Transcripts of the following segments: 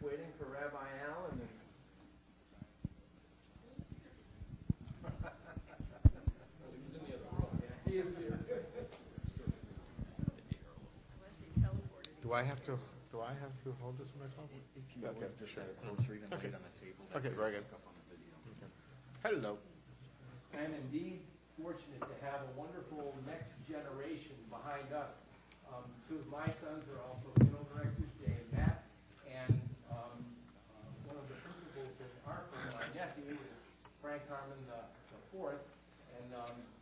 waiting for Rabbi Allen. He's in the other room. Yeah, he is here. Do I have to hold this microphone? If you would, just have it closer, even lay it on the table. Okay, very good. Pick up on the video. Okay. Hello. I'm indeed fortunate to have a wonderful next generation behind us. Two of my sons are also funeral directors, Jay and Beth, and one of the principals in our firm, my nephew, is Frank Harmon the fourth, and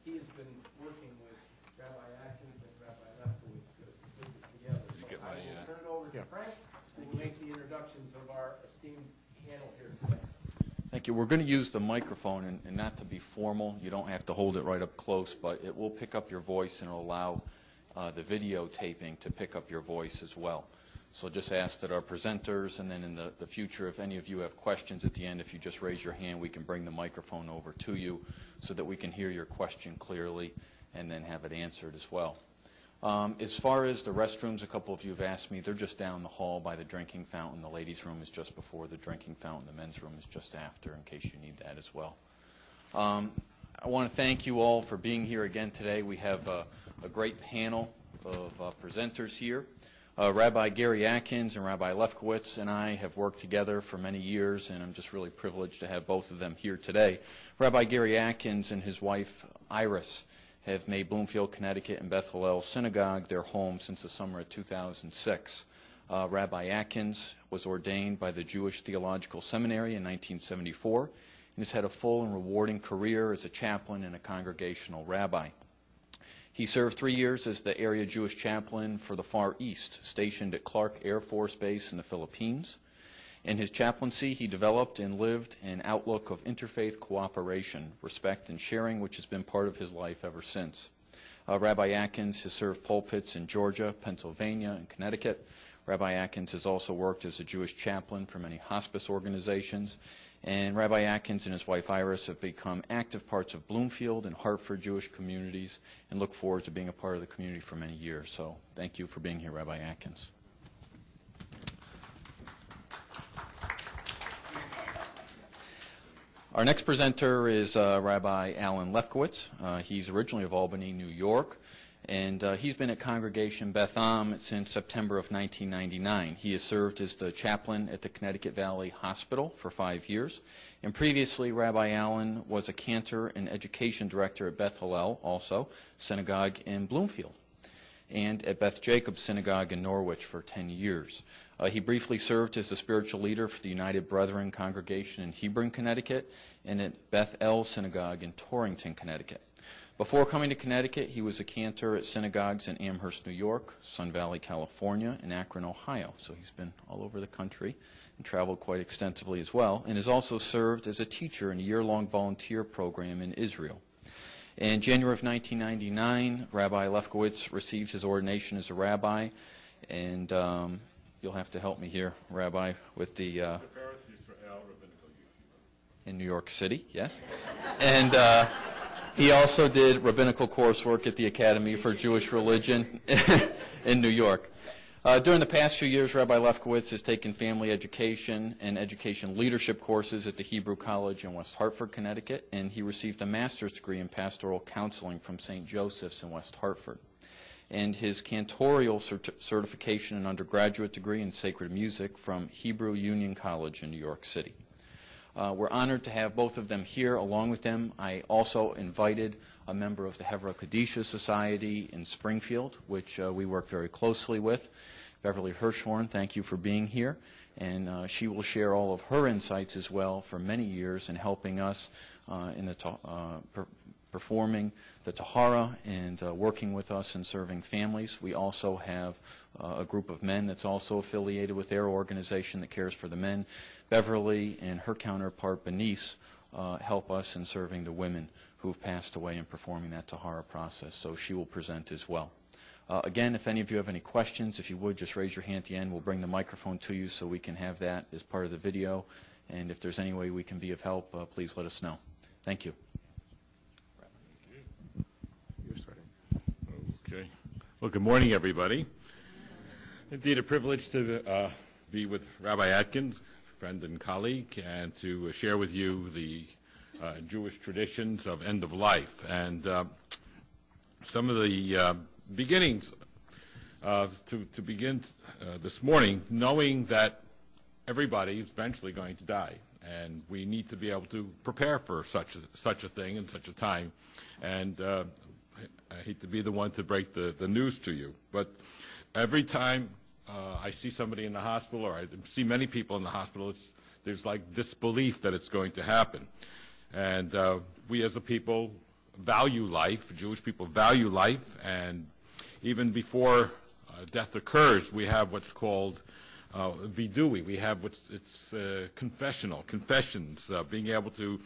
he has been working with Rabbi Atkins and Rabbi Lefkowitz to put this together. So I will turn it over to Frank, who will make the introductions of our esteemed panel here today. Thank you. We're going to use the microphone, and not to be formal. You don't have to hold it right up close, but it will pick up your voice and it'll allow the videotaping to pick up your voice as well. So just ask that our presenters, and then in the future, if any of you have questions at the end, if you just raise your hand, we can bring the microphone over to you so that we can hear your question clearly and then have it answered as well. As far as the restrooms, a couple of you have asked me, they're just down the hall by the drinking fountain. The ladies' room is just before the drinking fountain. The men's room is just after, in case you need that as well. I want to thank you all for being here again today. We have a great panel of presenters here. Rabbi Gary Atkins and Rabbi Lefkowitz and I have worked together for many years, and I'm just really privileged to have both of them here today. Rabbi Gary Atkins and his wife, Iris, have made Bloomfield, Connecticut and Beth Hillel Synagogue their home since the summer of 2006. Rabbi Atkins was ordained by the Jewish Theological Seminary in 1974 and has had a full and rewarding career as a chaplain and a congregational rabbi. He served 3 years as the area Jewish chaplain for the Far East, stationed at Clark Air Force Base in the Philippines. In his chaplaincy, he developed and lived an outlook of interfaith cooperation, respect, and sharing, which has been part of his life ever since. Rabbi Atkins has served pulpits in Georgia, Pennsylvania, and Connecticut. Rabbi Atkins has also worked as a Jewish chaplain for many hospice organizations. And Rabbi Atkins and his wife Iris have become active parts of Bloomfield and Hartford Jewish communities and look forward to being a part of the community for many years. So thank you for being here, Rabbi Atkins. Our next presenter is Rabbi Alan Lefkowitz. He's originally of Albany, New York, and he's been at Congregation Beth Am since September of 1999. He has served as the chaplain at the Connecticut Valley Hospital for 5 years, and previously Rabbi Allen was a cantor and education director at Beth Hillel, also Synagogue in Bloomfield, and at Beth Jacobs Synagogue in Norwich for 10 years. He briefly served as the spiritual leader for the United Brethren congregation in Hebron, Connecticut, and at Beth El Synagogue in Torrington, Connecticut. Before coming to Connecticut, he was a cantor at synagogues in Amherst, New York, Sun Valley, California, and Akron, Ohio. So he's been all over the country and traveled quite extensively as well, and has also served as a teacher in a year-long volunteer program in Israel. In January of 1999, Rabbi Lefkowitz received his ordination as a rabbi, and you'll have to help me here, Rabbi, with the in New York City, yes. And he also did rabbinical coursework at the Academy for Jewish Religion in New York. During the past few years, Rabbi Lefkowitz has taken family education and education leadership courses at the Hebrew College in West Hartford, Connecticut, and he received a master's degree in pastoral counseling from St. Joseph's in West Hartford. And his cantorial certification and undergraduate degree in sacred music from Hebrew Union College in New York City. We're honored to have both of them here. Along with them, I also invited a member of the Hevra Kadisha Society in Springfield, which we work very closely with. Beverly Hirschhorn, thank you for being here. And she will share all of her insights as well for many years in helping us in the performing the Tahara and working with us in serving families. We also have a group of men that's also affiliated with their organization that cares for the men. Beverly and her counterpart, Benice, help us in serving the women who've passed away in performing that Tahara process. So she will present as well. Again, if any of you have any questions, if you would, just raise your hand at the end. We'll bring the microphone to you so we can have that as part of the video. And if there's any way we can be of help, please let us know. Thank you. Okay. Well, good morning, everybody. Indeed, a privilege to be with Rabbi Atkins, friend and colleague, and to share with you the Jewish traditions of end of life. And some of the beginnings to begin this morning, knowing that everybody is eventually going to die, and we need to be able to prepare for such a thing and such a time. And I hate to be the one to break the news to you, but every time I see somebody in the hospital, or I see many people in the hospital, there's like disbelief that it's going to happen. And we as a people value life. Jewish people value life, and even before death occurs, we have what's called vidui. We have confessions, being able to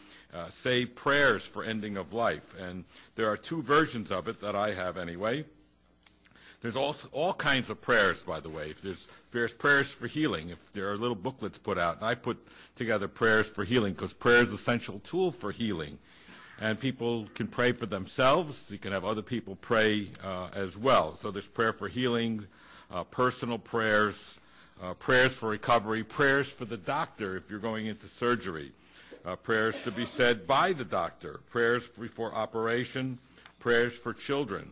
say prayers for ending of life. And there are two versions of it that I have anyway. There's all kinds of prayers, by the way. There's prayers for healing. If there are little booklets put out, and I put together prayers for healing because prayer is an essential tool for healing. And people can pray for themselves. You can have other people pray as well. So there's prayer for healing, personal prayers, prayers for recovery, prayers for the doctor if you're going into surgery, prayers to be said by the doctor, prayers before operation, prayers for children.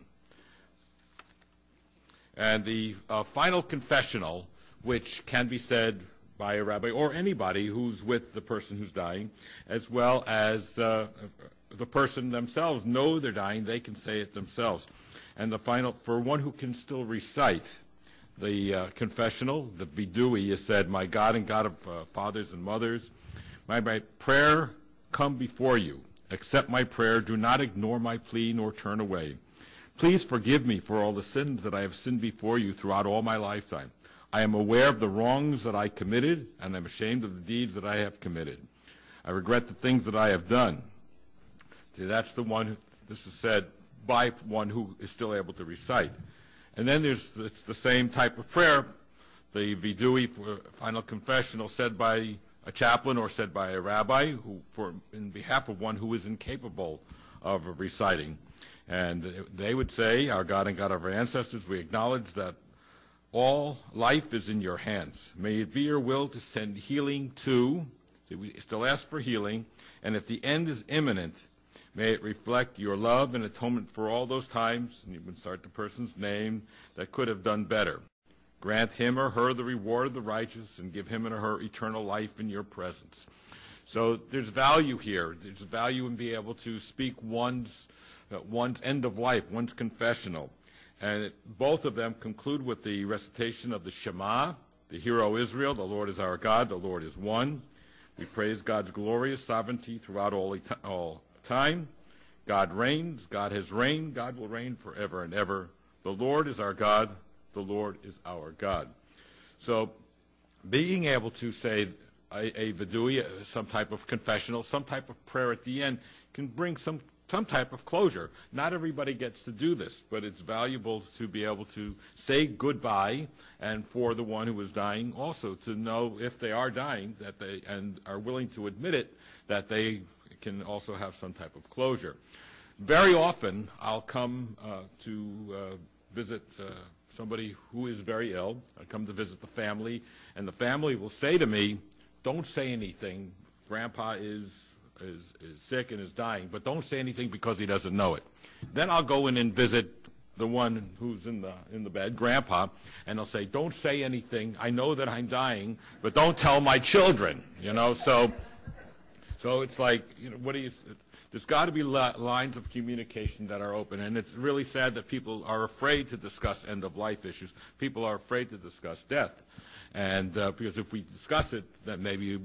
And the final confessional, which can be said by a rabbi or anybody who's with the person who's dying, as well as the person themselves know they're dying, they can say it themselves. And the final, for one who can still recite the confessional, the vidui, is said, "My God and God of fathers and mothers, my prayer come before you. Accept my prayer. Do not ignore my plea nor turn away. Please forgive me for all the sins that I have sinned before you throughout all my lifetime. I am aware of the wrongs that I committed, and I'm ashamed of the deeds that I have committed. I regret the things that I have done." See, that's the one, this is said by one who is still able to recite. And then it's the same type of prayer, the vidui, final confessional, said by a chaplain or said by a rabbi in behalf of one who is incapable of reciting. And they would say, "Our God and God of our ancestors, we acknowledge that all life is in your hands. May it be your will to send healing to," so we still ask for healing, "and if the end is imminent, may it reflect your love and atonement for all those times," and you would start the person's name, "that could have done better. Grant him or her the reward of the righteous, and give him or her eternal life in your presence." So there's value here. There's value in being able to speak one's end of life, one's confessional. And both of them conclude with the recitation of the Shema, the Hear, O Israel, the Lord is our God, the Lord is one. We praise God's glorious sovereignty throughout all time. God reigns, God has reigned, God will reign forever and ever. The Lord is our God, the Lord is our God. So being able to say a vidui, some type of confessional, some type of prayer at the end, can bring some type of closure. Not everybody gets to do this, but it's valuable to be able to say goodbye, and for the one who is dying also to know if they are dying that they and are willing to admit it, that they can also have some type of closure. Very often I'll come to visit somebody who is very ill. I come to visit the family, and the family will say to me, "Don't say anything. Grandpa is sick and is dying, but don't say anything because he doesn't know it." Then I'll go in and visit the one who's in the bed, Grandpa, and I'll say, "Don't say anything. I know that I'm dying, but don't tell my children." So it's like, there's got to be lines of communication that are open, and it's really sad that people are afraid to discuss end-of-life issues. People are afraid to discuss death, and because if we discuss it, then maybe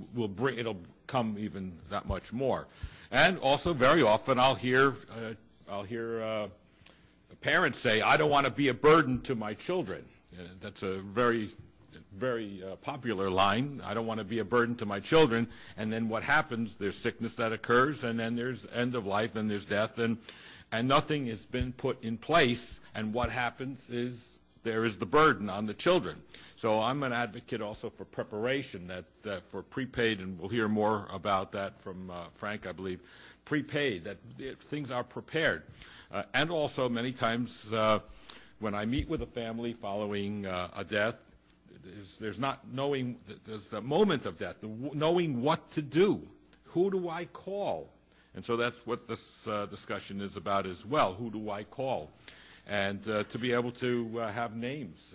it'll come even that much more. And also, very often, I'll hear parents say, "I don't want to be a burden to my children." That's a very popular line. "I don't want to be a burden to my children." And then what happens? There's sickness that occurs, and then there's end of life, and there's death, and nothing has been put in place. And what happens is there is the burden on the children. So I'm an advocate also for preparation, that for prepaid, and we'll hear more about that from Frank, I believe, prepaid, that things are prepared. And also many times when I meet with a family following a death, there's not knowing, there's the moment of death, knowing what to do. Who do I call? And so that's what this discussion is about as well. Who do I call? And to be able to have names.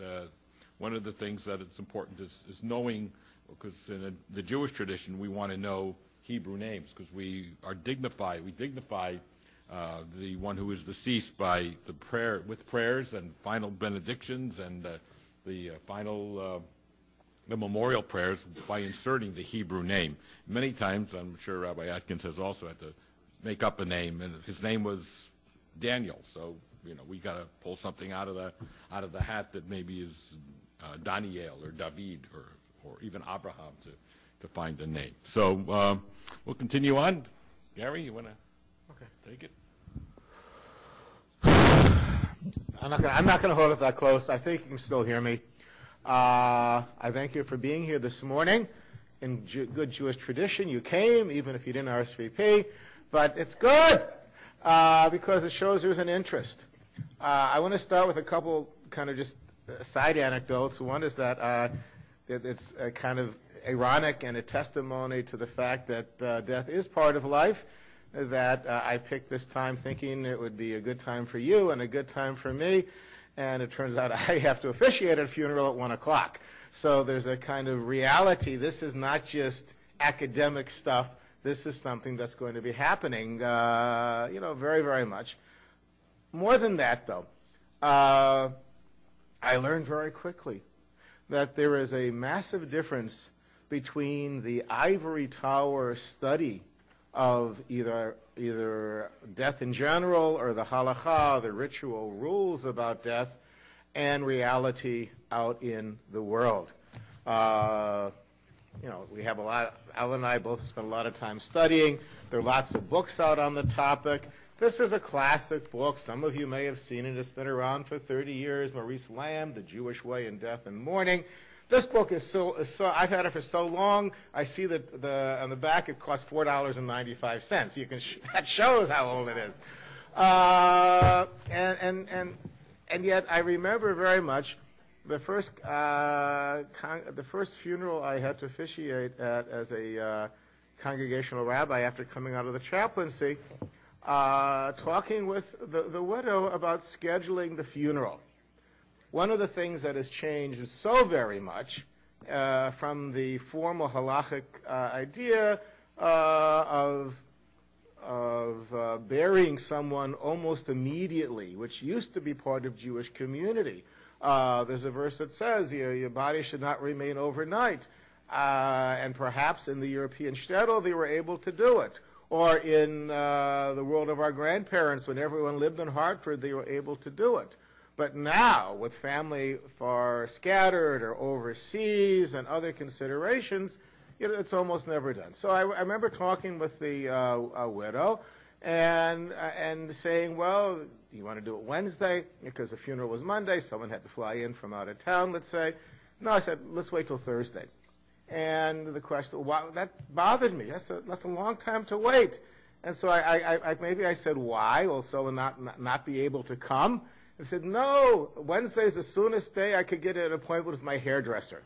One of the things that it's important is knowing, because in the Jewish tradition we want to know Hebrew names, because we dignify the one who is deceased by the prayer, with prayers and final benedictions and the final the memorial prayers by inserting the Hebrew name. Many times, I'm sure Rabbi Atkins has also had to make up a name, and his name was Daniel, so we got to pull something out of the hat that maybe is Daniel or David or even Abraham to find a name. So we'll continue on. Gary, you want to take it? I'm not going to hold it that close. I think you can still hear me. I thank you for being here this morning. In good Jewish tradition, you came, even if you didn't RSVP. But it's good because it shows there's an interest. I want to start with a couple kind of just side anecdotes. One is that it's kind of ironic and a testimony to the fact that death is part of life, that I picked this time thinking it would be a good time for you and a good time for me. And it turns out I have to officiate at a funeral at 1 o'clock. So there's a kind of reality. This is not just academic stuff. This is something that's going to be happening, very, very much. More than that, though, I learned very quickly that there is a massive difference between the ivory tower study of either death in general or the halakha, the ritual rules about death, and reality out in the world. We have a lot, Al and I both spent a lot of time studying. There are lots of books out on the topic. This is a classic book. Some of you may have seen it. It's been around for 30 years. Maurice Lamb, The Jewish Way in Death and Mourning. This book is so I've had it for so long. I see that on the back it costs $4.95. You can that shows how old it is. And yet I remember very much the first funeral I had to officiate at as a congregational rabbi after coming out of the chaplaincy, talking with the widow about scheduling the funeral. One of the things that has changed so very much from the formal halachic idea of burying someone almost immediately, which used to be part of Jewish community. There's a verse that says your body should not remain overnight. And perhaps in the European shtetl they were able to do it. Or in the world of our grandparents, when everyone lived in Hartford, they were able to do it. But now, with family far scattered or overseas and other considerations, it's almost never done. So I remember talking with the widow and saying, well, do you want to do it Wednesday? Because the funeral was Monday. Someone had to fly in from out of town, let's say. No, I said, let's wait till Thursday. And the question, wow, that bothered me. That's a long time to wait. And so maybe I said, why? Will someone not be able to come? I said, no, Wednesday's the soonest day I could get an appointment with my hairdresser.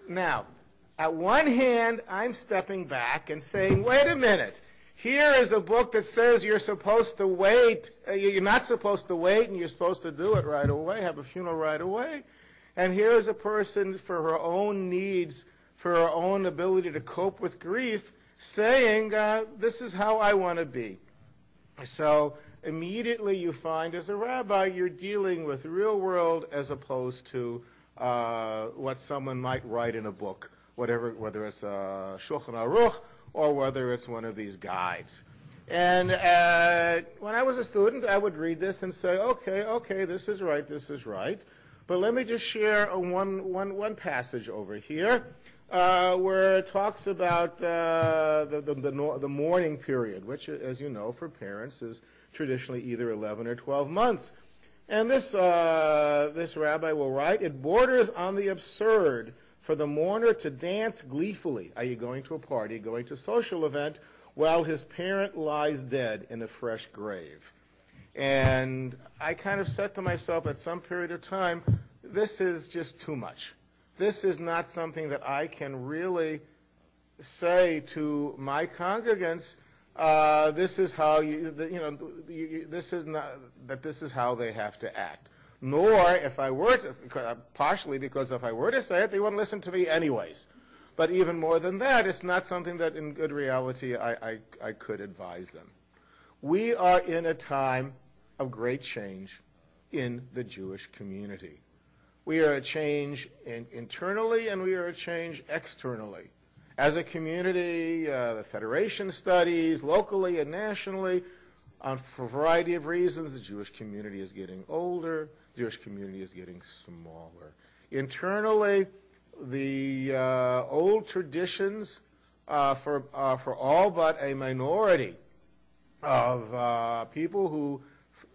Now, at one hand, I'm stepping back and saying, wait a minute. Here is a book that says you're supposed to wait. You're not supposed to wait, and you're supposed to do it right away, have a funeral right away. And here is a person, for her own needs, for her own ability to cope with grief, saying, this is how I want to be. So immediately you find, as a rabbi, you're dealing with real world as opposed to what someone might write in a book, whether it's a Shulchan Aruch or whether it's one of these guides. And when I was a student, I would read this and say, okay, this is right. But let me just share one passage over here where it talks about the mourning period, which, as you know, for parents is traditionally either 11 or 12 months. And this rabbi will write, it borders on the absurd for the mourner to dance gleefully. Are you going to a party, going to a social event, while his parent lies dead in a fresh grave? And I kind of said to myself at some period of time, this is just too much. This is not something that I can really say to my congregants, this is how this is not, that this is how they have to act. Nor, if I were to, partially because if I were to say it, they wouldn't listen to me anyways. But even more than that, it's not something that in good reality I could advise them. We are in a time of great change in the Jewish community. We are a change internally and we are a change externally. As a community, the Federation studies locally and nationally, for a variety of reasons, the Jewish community is getting older, the Jewish community is getting smaller. Internally, the old traditions for all but a minority of people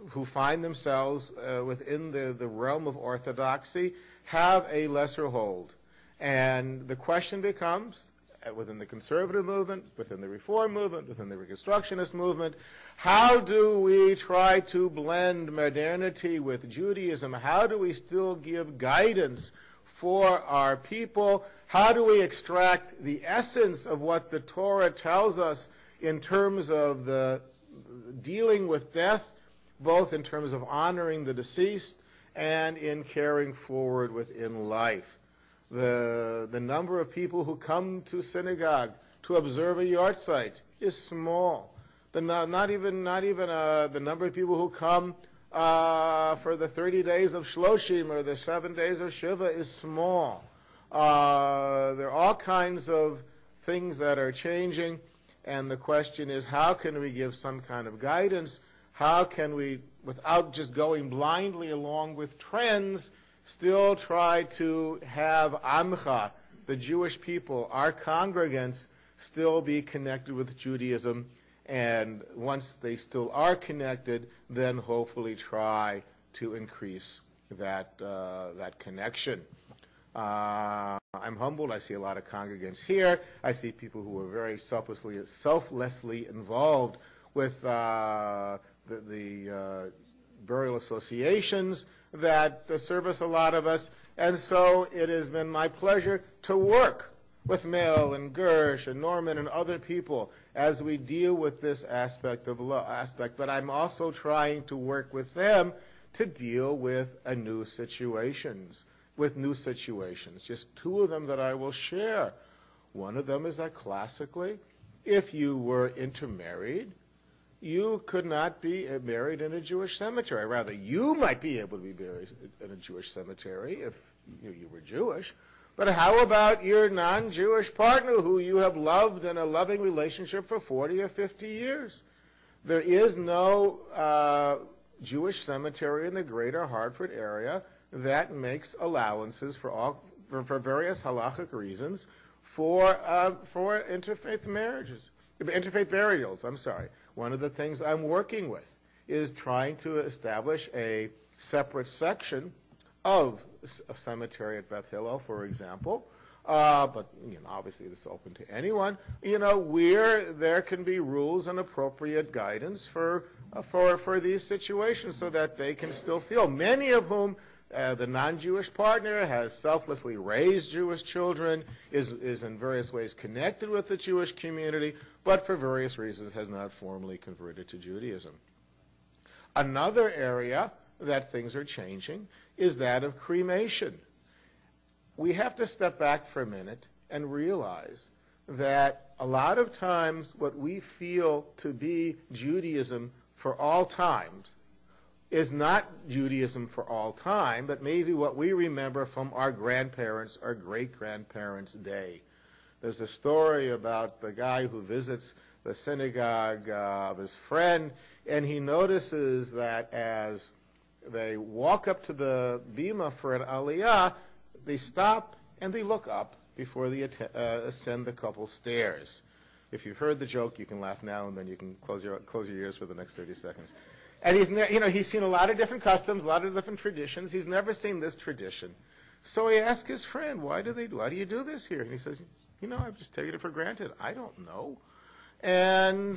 who find themselves within the realm of orthodoxy have a lesser hold. And the question becomes, within the conservative movement, within the reform movement, within the reconstructionist movement, how do we try to blend modernity with Judaism? How do we still give guidance for our people? How do we extract the essence of what the Torah tells us in terms of the dealing with death, both in terms of honoring the deceased and in carrying forward within life? The number of people who come to synagogue to observe a yard site is small. Not even the number of people who come for the 30 days of Shloshim or the 7 days of Shiva is small. There are all kinds of things that are changing, and the question is, how can we give some kind of guidance? How can we, without just going blindly along with trends, still try to have Amcha, the Jewish people, our congregants, still be connected with Judaism, and once they still are connected, then hopefully try to increase that connection. I'm humbled. I see a lot of congregants here. I see people who are very selflessly involved with the burial associations that service a lot of us, and so it has been my pleasure to work with Mel and Gersh and Norman and other people as we deal with this aspect of but I'm also trying to work with them to deal with new situations. Just two of them that I will share. One of them is that classically, if you were intermarried, you could not be buried in a Jewish cemetery. Rather, you might be able to be buried in a Jewish cemetery if you were Jewish. But how about your non-Jewish partner who you have loved in a loving relationship for 40 or 50 years? There is no Jewish cemetery in the greater Hartford area that makes allowances for various halachic reasons for interfaith burials. One of the things I'm working with is trying to establish a separate section of a cemetery at Beth Hillel, for example, but obviously this is open to anyone, where there can be rules and appropriate guidance for these situations so that they can still feel. Many of whom the non-Jewish partner has selflessly raised Jewish children, is in various ways connected with the Jewish community, but for various reasons has not formally converted to Judaism. Another area that things are changing is that of cremation. We have to step back for a minute and realize that a lot of times what we feel to be Judaism for all times is not Judaism for all time, but maybe what we remember from our grandparents' or great-grandparents' day. There's a story about the guy who visits the synagogue of his friend, and he notices that as they walk up to the bima for an aliyah, they stop and they look up before they ascend the couple stairs. If you've heard the joke, you can laugh now, and then you can close your ears for the next 30 seconds. And he's seen a lot of different customs, a lot of different traditions. He's never seen this tradition. So he asked his friend, why do you do this here? And he says, I've just taken it for granted. I don't know. And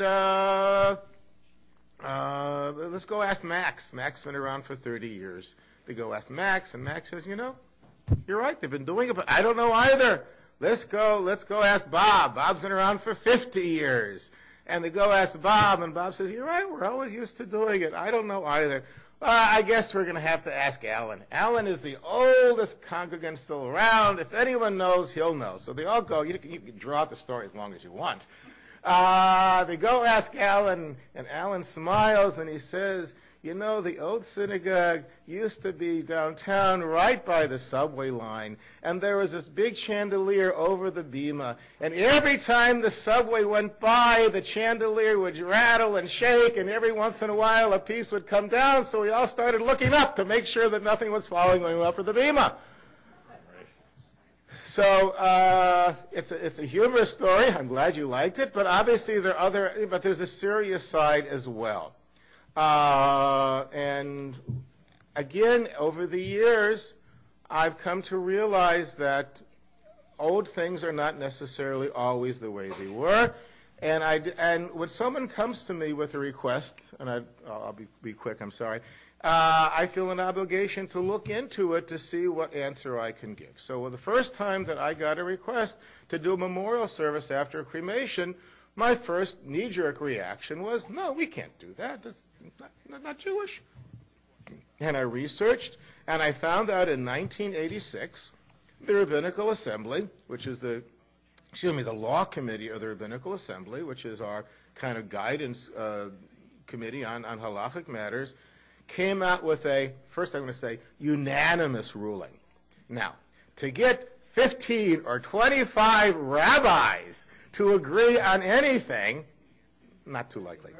let's go ask Max. Max has been around for 30 years. They go ask Max, and Max says, you're right, they've been doing it, but I don't know either. Let's go ask Bob. Bob's been around for 50 years. And they go ask Bob, and Bob says, you're right, we're always used to doing it. I don't know either. I guess we're going to have to ask Alan. Alan is the oldest congregant still around. If anyone knows, he'll know. So they all go. You can draw out the story as long as you want. They go ask Alan, and Alan smiles, and he says, the old synagogue used to be downtown right by the subway line, and there was this big chandelier over the bima, and every time the subway went by, the chandelier would rattle and shake, and every once in a while a piece would come down, so we all started looking up to make sure that nothing was falling when we went up for the bima. So it's a humorous story. I'm glad you liked it, but obviously there's a serious side as well. And again, over the years, I've come to realize that old things are not necessarily always the way they were. And when someone comes to me with a request, and I'll be quick, I'm sorry, I feel an obligation to look into it to see what answer I can give. So the first time that I got a request to do a memorial service after a cremation, my first knee-jerk reaction was, no, we can't do that. That's not Jewish. And I researched, and I found out in 1986, the Rabbinical Assembly, which is the law committee of the Rabbinical Assembly, which is our kind of guidance committee on halachic matters, came out with first I'm going to say, unanimous ruling. Now, to get 15 or 25 rabbis to agree on anything, not too likely.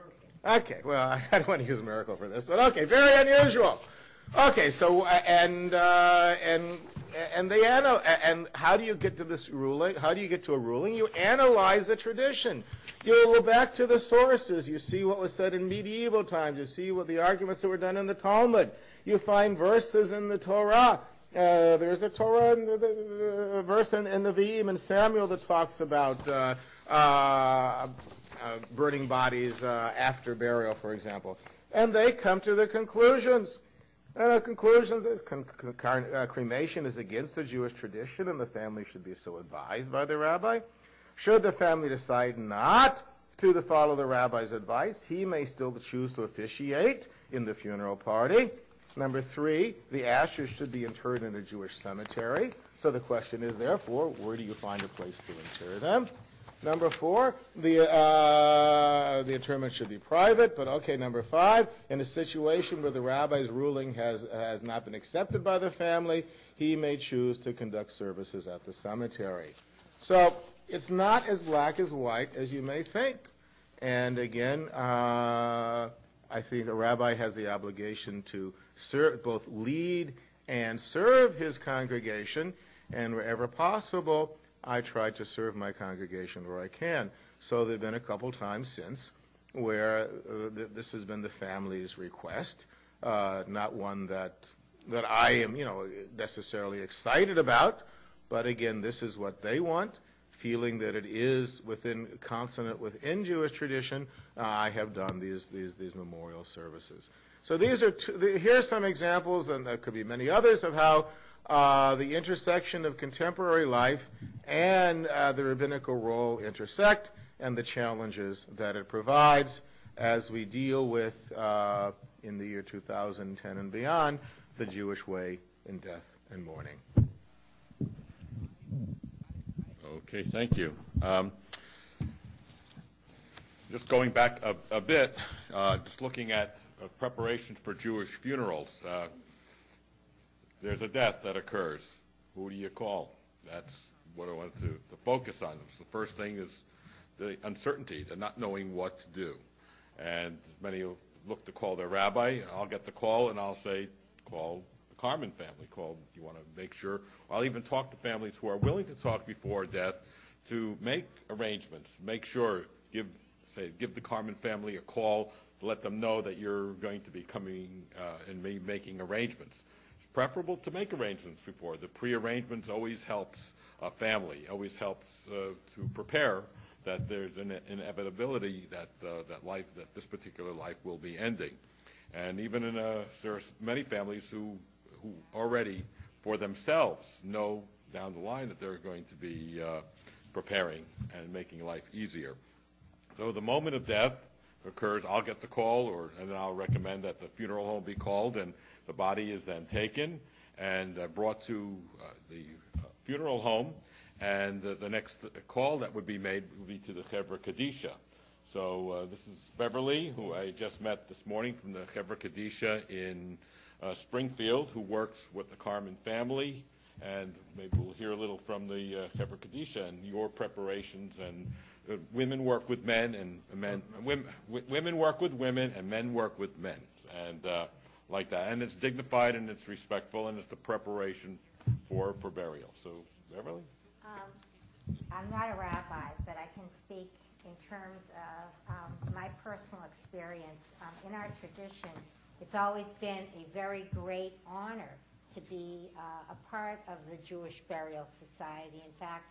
Okay, well, I don't want to use a miracle for this, but okay, very unusual. Okay, so and how do you get to this ruling? How do you get to a ruling? You analyze the tradition. You go back to the sources. You see what was said in medieval times. You see what the arguments that were done in the Talmud. You find verses in the Torah. There's a Torah and the verse in Nevi'im and Samuel that talks about burning bodies after burial, for example. And they come to their conclusions. And the conclusions is cremation is against the Jewish tradition, and the family should be so advised by the rabbi. Should the family decide not to follow the rabbi's advice, he may still choose to officiate in the funeral party. Number 3, the ashes should be interred in a Jewish cemetery. So the question is, therefore, where do you find a place to inter them? Number 4, the interment should be private, but okay, number 5, in a situation where the rabbi's ruling has not been accepted by the family, he may choose to conduct services at the cemetery. So it's not as black as white as you may think. And again, I think a rabbi has the obligation to both lead and serve his congregation, and wherever possible, I try to serve my congregation where I can. So there have been a couple times since where this has been the family's request, not one that I am, necessarily excited about, but again, this is what they want, feeling that it is consonant within Jewish tradition. I have done these memorial services. So here are some examples, and there could be many others, of how the intersection of contemporary life and the rabbinical role intersect, and the challenges that it provides as we deal with, in the year 2010 and beyond, the Jewish way in death and mourning. Okay, thank you. Just going back a bit, just looking at preparations for Jewish funerals. There's a death that occurs. Who do you call? That's what I wanted to focus on. The first thing is the uncertainty, the not knowing what to do. And many look to call their rabbi. I'll get the call, and I'll say, call the Carmen family. You want to make sure. I'll even talk to families who are willing to talk before death to make arrangements. Make sure, give the Carmen family a call to let them know that you're going to be coming and making arrangements. It's preferable to make arrangements before. The pre-arrangements always helps a family, always helps to prepare that there's an inevitability that this particular life will be ending. And even there are many families who already, for themselves, know down the line that they're going to be preparing and making life easier. So the moment of death occurs, I'll get the call, and then I'll recommend that the funeral home be called, and the body is then taken and brought to the funeral home, and the next call that would be made would be to the Chevra Kadisha. So this is Beverly, who I just met this morning from the Chevra Kadisha in Springfield, who works with the Carmen family, and maybe we'll hear a little from the Chevra Kadisha and your preparations. And women work with men, and women work with women, and men work with men, and like that. And it's dignified and it's respectful, and it's the preparation for burial. So, Beverly? I'm not a rabbi, but I can speak in terms of my personal experience. In our tradition, it's always been a very great honor to be a part of the Jewish Burial Society. In fact,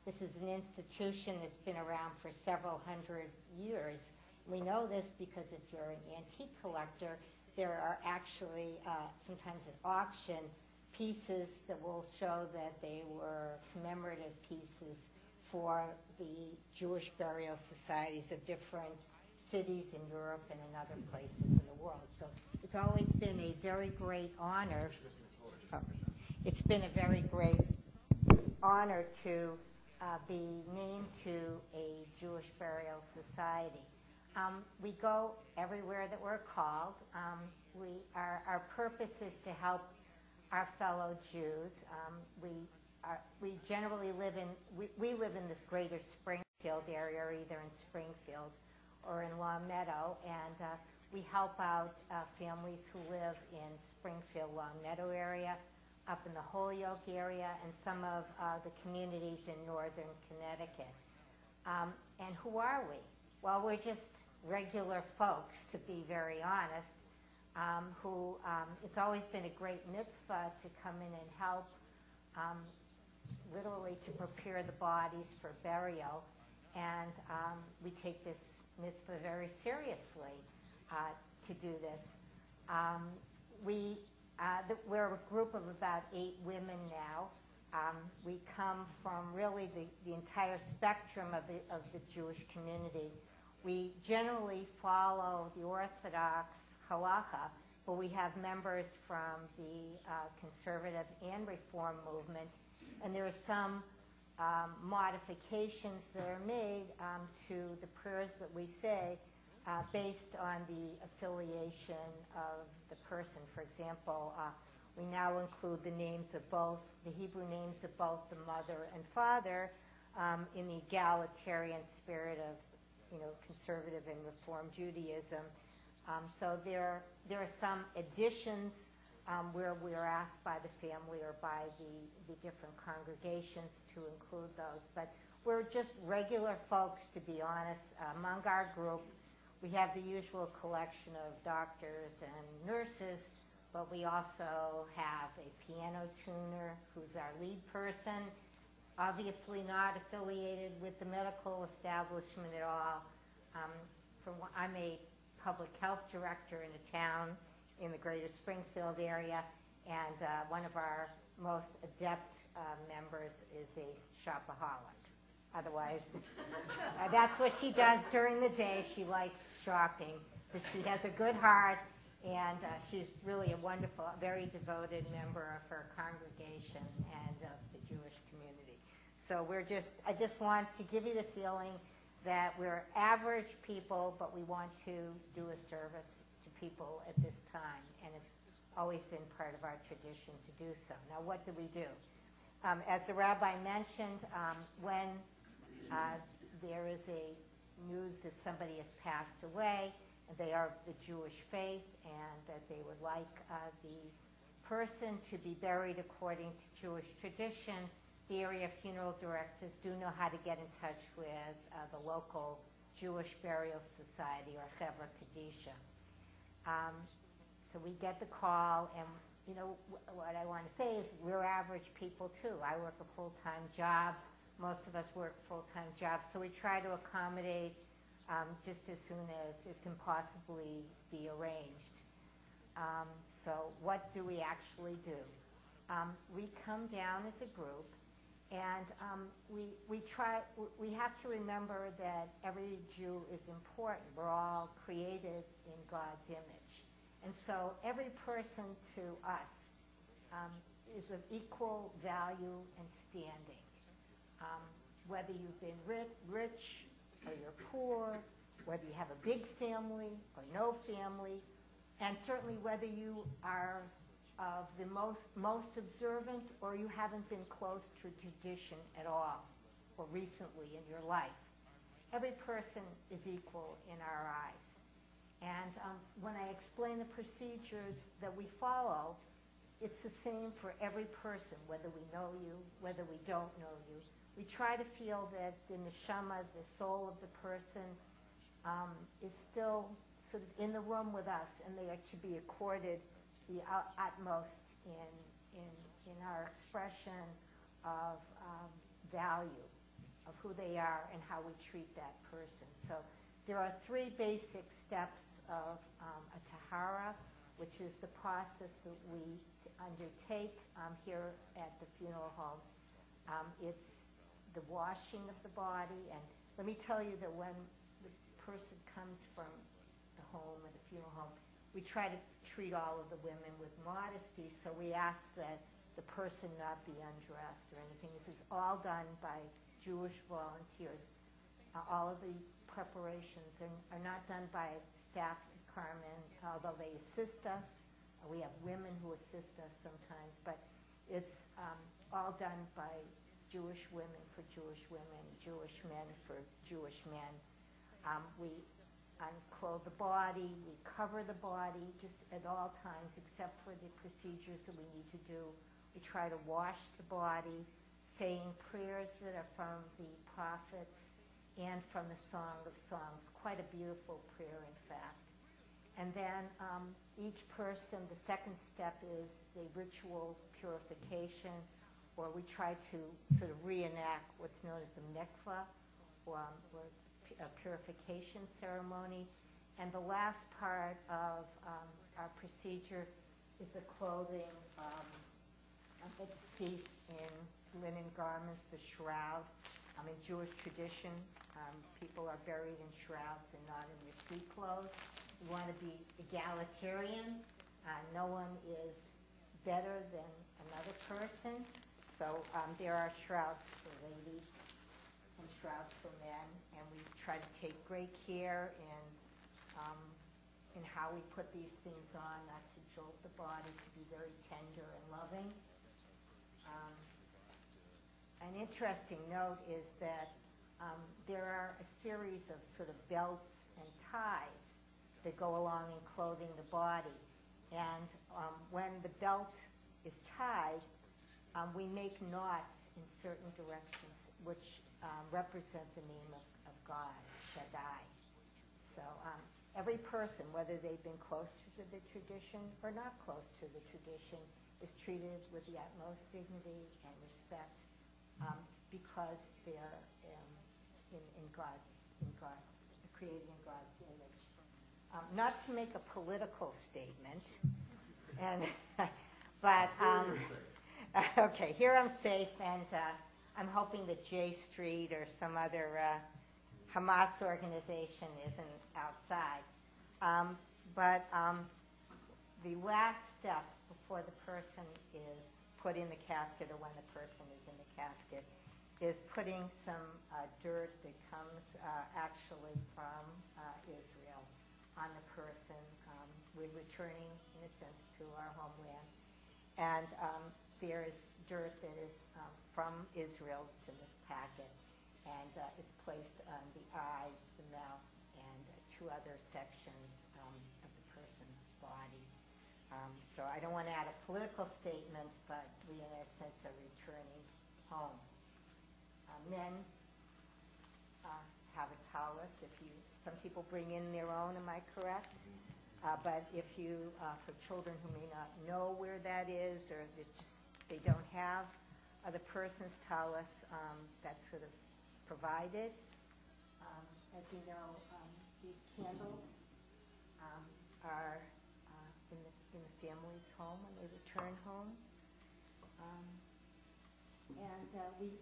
this is an institution that's been around for several hundred years. We know this because if you're an antique collector, there are actually sometimes at auction pieces that will show that they were commemorative pieces for the Jewish burial societies of different cities in Europe and in other places in the world. So it's always been a very great honor. It's been a very great honor to be named to a Jewish burial society. We go everywhere that we're called. Our purpose is to help our fellow Jews. We generally live in this greater Springfield area, or either in Springfield or in Long Meadow, and we help out families who live in Springfield, Long Meadow area, up in the Holyoke area, and some of the communities in northern Connecticut. And who are we? Well, we're just regular folks, to be very honest, who it's always been a great mitzvah to come in and help, literally to prepare the bodies for burial. And we take this mitzvah very seriously to do this. We're a group of about 8 women now. We come from really the entire spectrum of the Jewish community. We generally follow the Orthodox halacha, but we have members from the conservative and reform movement, and there are some modifications that are made to the prayers that we say based on the affiliation of the person. For example, we now include the names of both, the Hebrew names of both the mother and father in the egalitarian spirit of, conservative and reform Judaism. So there are some additions where we are asked by the family or by the different congregations to include those. But we're just regular folks, to be honest. Among our group, we have the usual collection of doctors and nurses, but we also have a piano tuner who's our lead person, obviously not affiliated with the medical establishment at all. I'm a public health director in a town in the greater Springfield area, and one of our most adept members is a shopaholic. Otherwise, that's what she does during the day. She likes shopping, but she has a good heart, and she's really a wonderful, very devoted member of her congregation and of the Jewish community. So I just want to give you the feeling that we're average people, but we want to do a service to people at this time, and it's always been part of our tradition to do so. Now, what do we do? As the rabbi mentioned, when there is a news that somebody has passed away, and they are of the Jewish faith, and that they would like the person to be buried according to Jewish tradition, the area funeral directors do know how to get in touch with the local Jewish Burial Society, or Chevra Kadisha. So we get the call, and what I want to say is we're average people too. I work a full-time job. Most of us work full-time jobs, so we try to accommodate just as soon as it can possibly be arranged. So what do we actually do? We come down as a group, and we have to remember that every Jew is important. We're all created in God's image. And so every person to us is of equal value and standing. Whether you've been rich or you're poor, whether you have a big family or no family, and certainly whether you are of the most observant or you haven't been close to tradition at all or recently in your life. Every person is equal in our eyes. And when I explain the procedures that we follow, it's the same for every person, whether we know you, whether we don't know you. We try to feel that the neshama, the soul of the person, is still sort of in the room with us, and they are to be accorded the utmost in our expression of value of who they are and how we treat that person. So there are 3 basic steps of a tahara, which is the process that we undertake here at the funeral home. It's the washing of the body, and let me tell you that when the person comes from the home or the funeral home, we try to treat all of the women with modesty, so we ask that the person not be undressed or anything. This is all done by Jewish volunteers. All of the preparations are not done by staff at Carmen, although they assist us. We have women who assist us sometimes, but it's all done by Jewish women for Jewish women, Jewish men for Jewish men. We unclothe the body, we cover the body just at all times except for the procedures that we need to do. We try to wash the body, saying prayers that are from the prophets and from the Song of Songs. Quite a beautiful prayer, in fact. And then each person, the second step is a ritual purification, or we try to sort of reenact what's known as the mikvah, or a purification ceremony. And the last part of our procedure is the clothing of the deceased in linen garments, the shroud. In Jewish tradition, people are buried in shrouds and not in their street clothes. We want to be egalitarian. No one is better than another person. So there are shrouds for ladies and shrouds for men, and we try to take great care in how we put these things on, not to jolt the body, to be very tender and loving. An interesting note is that there are a series of sort of belts and ties that go along in clothing the body. And when the belt is tied, we make knots in certain directions, which represent the name of God, Shaddai. So every person, whether they've been close to the tradition or not close to the tradition, is treated with the utmost dignity and respect because they're created in God's image. Not to make a political statement, but okay, here I'm safe, and I'm hoping that J Street or some other Hamas organization isn't outside. But the last step before the person is put in the casket, or when the person is in the casket, is putting some dirt that comes actually from Israel on the person. We're returning, in a sense, to our homeland. And there is dirt that is from Israel. It's in this packet, and is placed on the eyes, the mouth, and 2 other sections of the person's body. So I don't want to add a political statement, but we, in a sense, are returning home. Men have a talus. Some people bring in their own, am I correct? But if you, for children who may not know where that is, or they don't have the person's talus, that's sort of provided. As you know, these candles are families home when they return home.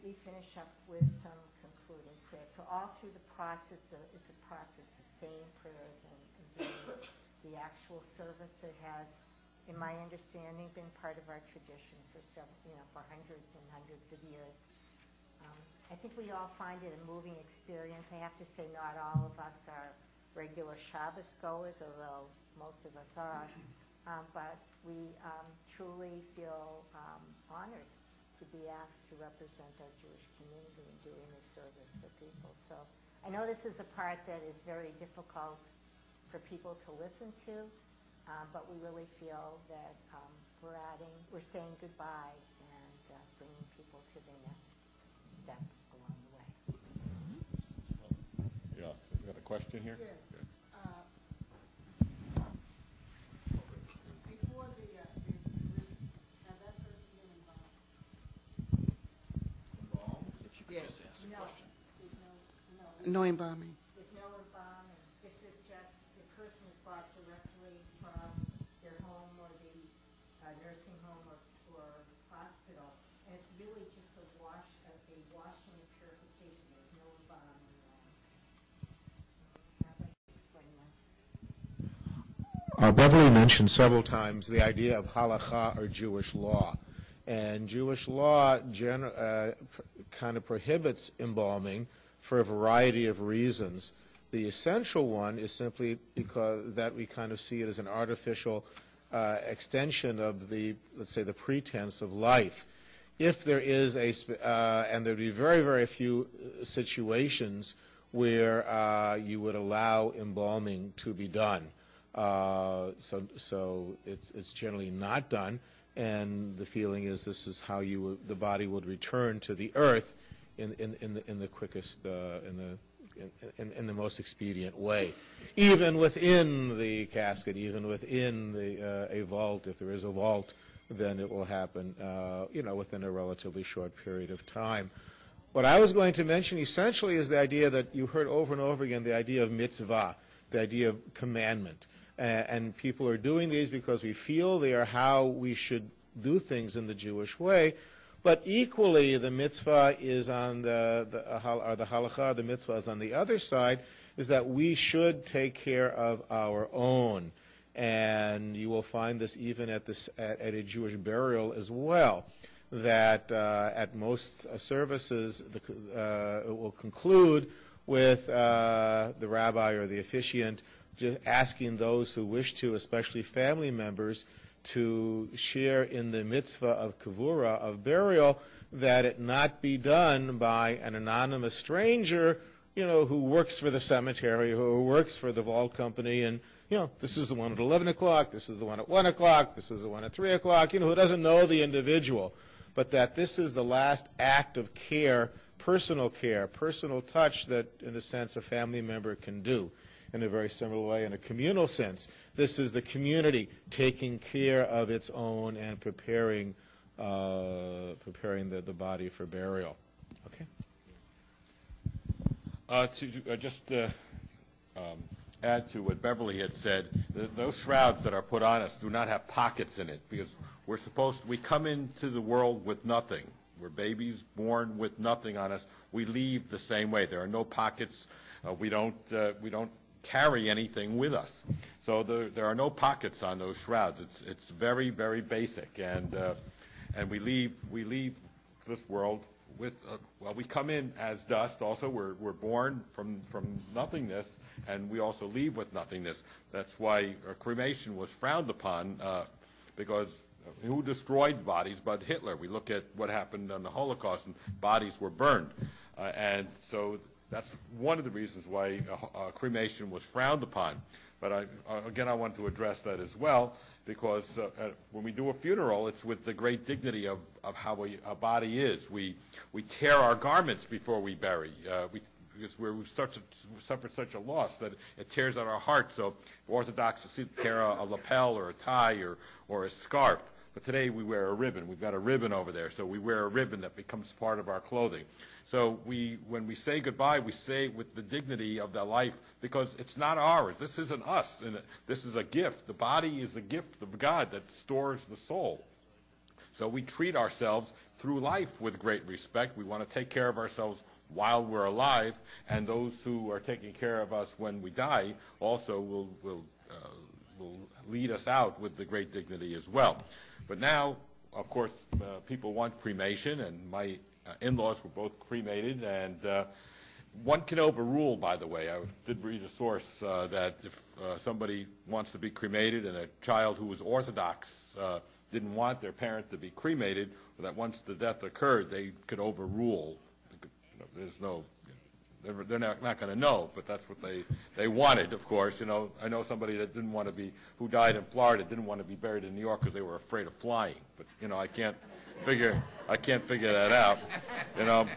We finish up with some concluding prayers. So all through the process, it's a process of saying prayers and doing the actual service that has, in my understanding, been part of our tradition for for hundreds and hundreds of years. I think we all find it a moving experience. I have to say not all of us are regular Shabbos goers, although most of us are. But we truly feel honored to be asked to represent our Jewish community in doing this service for people. So I know this is a part that is very difficult for people to listen to, but we really feel that we're saying goodbye and bringing people to the next step along the way. Yeah, you got a question here? Yes. Yeah. Before the had that person been involved? If you could Yes. just ask the No. question. No embalming. There's no embalming. This is just the person is brought directly from their home or the nursing home or hospital, and it's really just a washing and purification. There's no embalming. I'd like to explain that. Beverly mentioned several times the idea of halakha, or Jewish law. And Jewish law kind of prohibits embalming for a variety of reasons. The essential one is simply because that we kind of see it as an artificial extension of let's say, the pretense of life. If there is and there'd be very, very few situations where you would allow embalming to be done. So it's generally not done, and the feeling is this is how the body would return to the earth in the quickest, in the most expedient way. Even within the casket, even within a vault, if there is a vault, then it will happen, within a relatively short period of time. What I was going to mention essentially is the idea that you heard over and over again, the idea of mitzvah, the idea of commandment. And people are doing these because we feel they are how we should do things in the Jewish way. But equally, the mitzvah is on the halakha, the mitzvah is on the other side, is that we should take care of our own. And you will find this even at a Jewish burial as well, that at most services it will conclude with the rabbi or the officiant just asking those who wish to, especially family members, to share in the mitzvah of kavura, of burial, that it not be done by an anonymous stranger, who works for the cemetery, who works for the vault company, and, this is the one at 11 o'clock, this is the one at 1 o'clock, this is the one at 3 o'clock, who doesn't know the individual, but that this is the last act of care, personal touch that, in a sense, a family member can do. In a very similar way, in a communal sense, this is the community taking care of its own and preparing the body for burial. Okay. To add to what Beverly had said, those shrouds that are put on us do not have pockets in it, because we come into the world with nothing. We're babies born with nothing on us. We leave the same way. There are no pockets. We don't carry anything with us. So there are no pockets on those shrouds. It's very, very basic, and we leave this world with we come in as dust. Also, we're born from nothingness, and we also leave with nothingness. That's why cremation was frowned upon, because who destroyed bodies but Hitler? We look at what happened on the Holocaust, and bodies were burned, and so that's one of the reasons why cremation was frowned upon. But I want to address that as well, because when we do a funeral, it's with the great dignity of how a body is. We tear our garments before we bury, because we've suffered such a loss that it tears at our heart. So Orthodox, you see, tear a lapel or a tie or a scarf. but today we wear a ribbon. We've got a ribbon over there, so we wear a ribbon that becomes part of our clothing. So when we say goodbye, we say it with the dignity of that life, because it's not ours. This isn't us, and this is a gift. The body is a gift of God that stores the soul. So we treat ourselves through life with great respect. We want to take care of ourselves while we're alive, and those who are taking care of us when we die also will lead us out with the great dignity as well. But now, of course, people want cremation, and my in-laws were both cremated, and one can overrule, by the way. I did read a source that if somebody wants to be cremated and a child who was Orthodox didn't want their parent to be cremated, or that once the death occurred, they could overrule. There's no, they're not going to know, but that's what they wanted, of course. You know, I know somebody that didn't want to be, who died in Florida, didn't want to be buried in New York because they were afraid of flying. But you know, I can't figure that out. You know,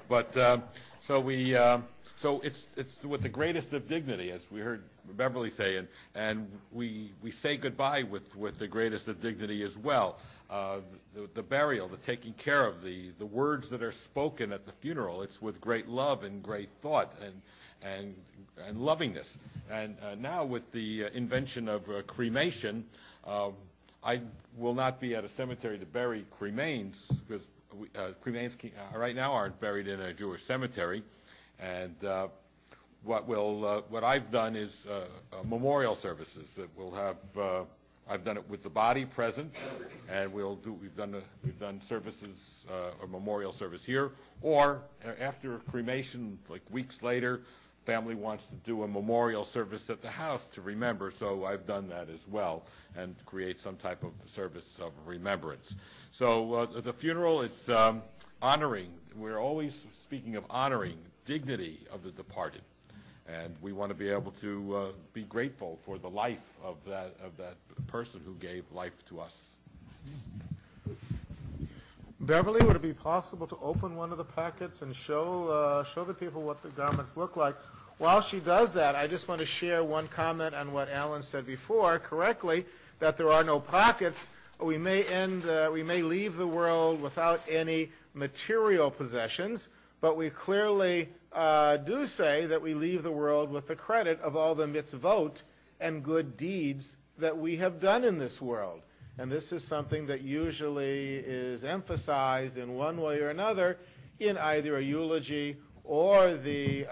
but so it's with the greatest of dignity, as we heard Beverly say, and we say goodbye with the greatest of dignity as well. The burial, the taking care of, the words that are spoken at the funeral, it's with great love and great thought and lovingness. And now with the invention of cremation, I will not be at a cemetery to bury cremains, because cremains right now aren't buried in a Jewish cemetery. And what I've done is memorial services that will have. I've done it with the body present, and we've done services, a memorial service here, or after cremation, like weeks later, family wants to do a memorial service at the house to remember. So I've done that as well, and create some type of service of remembrance. So the funeral, it's honoring. We're always speaking of honoring dignity of the departed. And we want to be able to be grateful for the life of that person who gave life to us. Beverly, would it be possible to open one of the packets and show the people what the garments look like? While she does that, I just want to share one comment on what Alan said before, correctly, that there are no pockets. We may leave the world without any material possessions, but we clearly do say that we leave the world with the credit of all the mitzvot and good deeds that we have done in this world. And this is something that usually is emphasized in one way or another in either a eulogy or the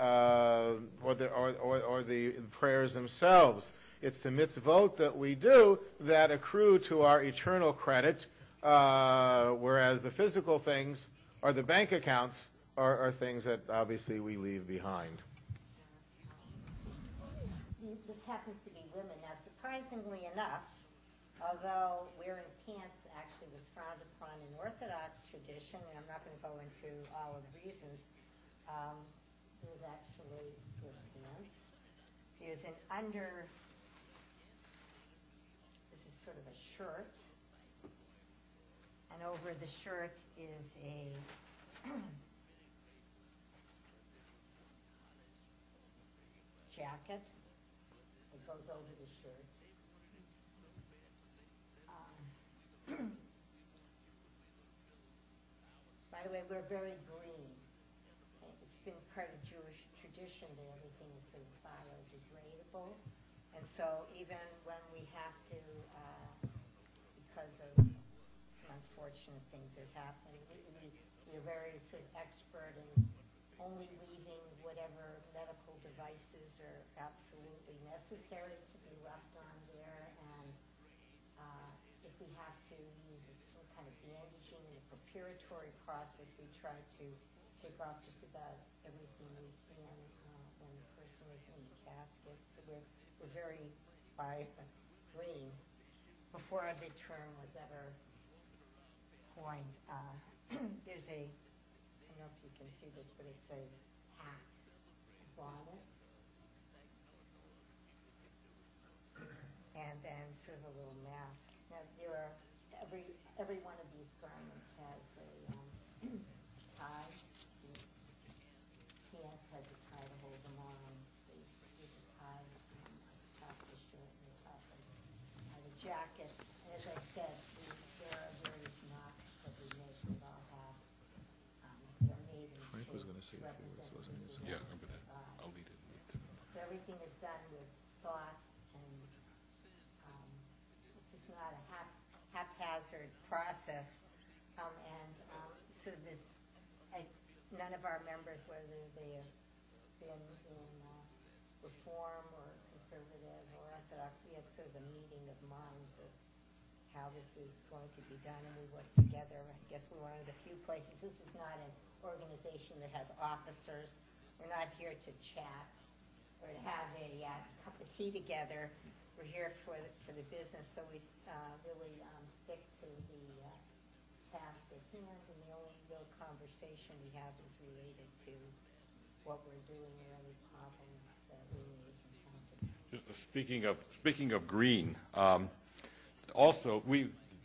prayers themselves. It's the mitzvot that we do that accrue to our eternal credit, whereas the physical things or the bank accounts are things that obviously we leave behind. This happens to be women. Now, surprisingly enough, although wearing pants actually was frowned upon in Orthodox tradition, and I'm not going to go into all of the reasons, there's actually pants. There's an this is sort of a shirt, and over the shirt is a jacket that goes over the shirt. By the way, we're very green. It's been part of Jewish tradition that everything is sort of biodegradable. And so even when we have to, because of some unfortunate things that happen, we're very sort of expert in only leaving whatever medical devices are absolutely necessary to be left on there, and if we have to use some kind of bandaging in the preparatory process, we try to take off just about everything we can when the person is in the casket. So we're very green before the term was ever coined. There's I don't know if you can see this, but it's a hat, a bonnet, and then sort of a little mask. Now there are every one of these garments has a tie. The pants has a tie to hold them on. There's a tie on the top of the shirt and the top of the jacket. And as I said, representing. Yeah, I'll lead it. So everything is done with thought, and it's just not a haphazard process. Sort of this, none of our members, whether they have been in Reform or Conservative or Orthodox, we have sort of a meeting of minds of how this is going to be done, and we work together. I guess we're one of the few places. This is not an organization that has officers. We're not here to chat or to have a cup of tea together. We're here for the business, so we really stick to the task at hand, and the only real conversation we have is related to what we're doing or any problems that we may encounter. Speaking of green, also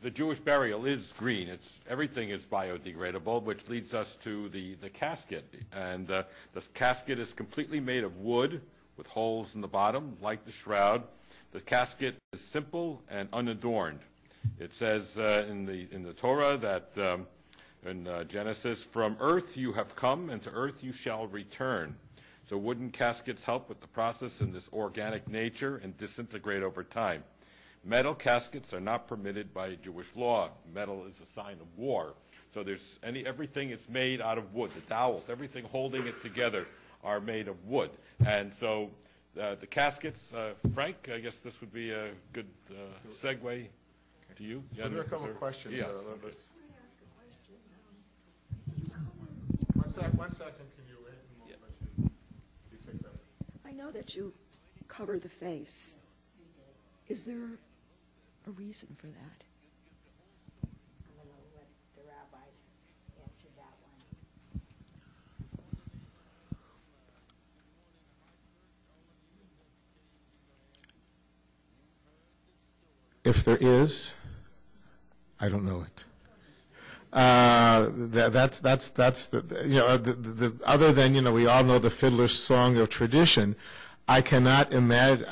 the Jewish burial is green. Everything is biodegradable, which leads us to the casket, and the casket is completely made of wood with holes in the bottom, like the shroud. The casket is simple and unadorned. It says in the Torah that in Genesis, "From earth you have come, and to earth you shall return." So wooden caskets help with the process in this organic nature and disintegrate over time. Metal caskets are not permitted by Jewish law. Metal is a sign of war. So everything is made out of wood. The dowels, everything holding it together are made of wood. And so the caskets, Frank, I guess this would be a good segue to you. There are a couple of questions. Yes. One second, can you wait a moment? You picked up. I know that you cover the face. Is there a reason for that? I'm going to let the rabbis answer that one. If there is, I don't know it. That's the other than we all know the fiddler's song of tradition. I cannot imagine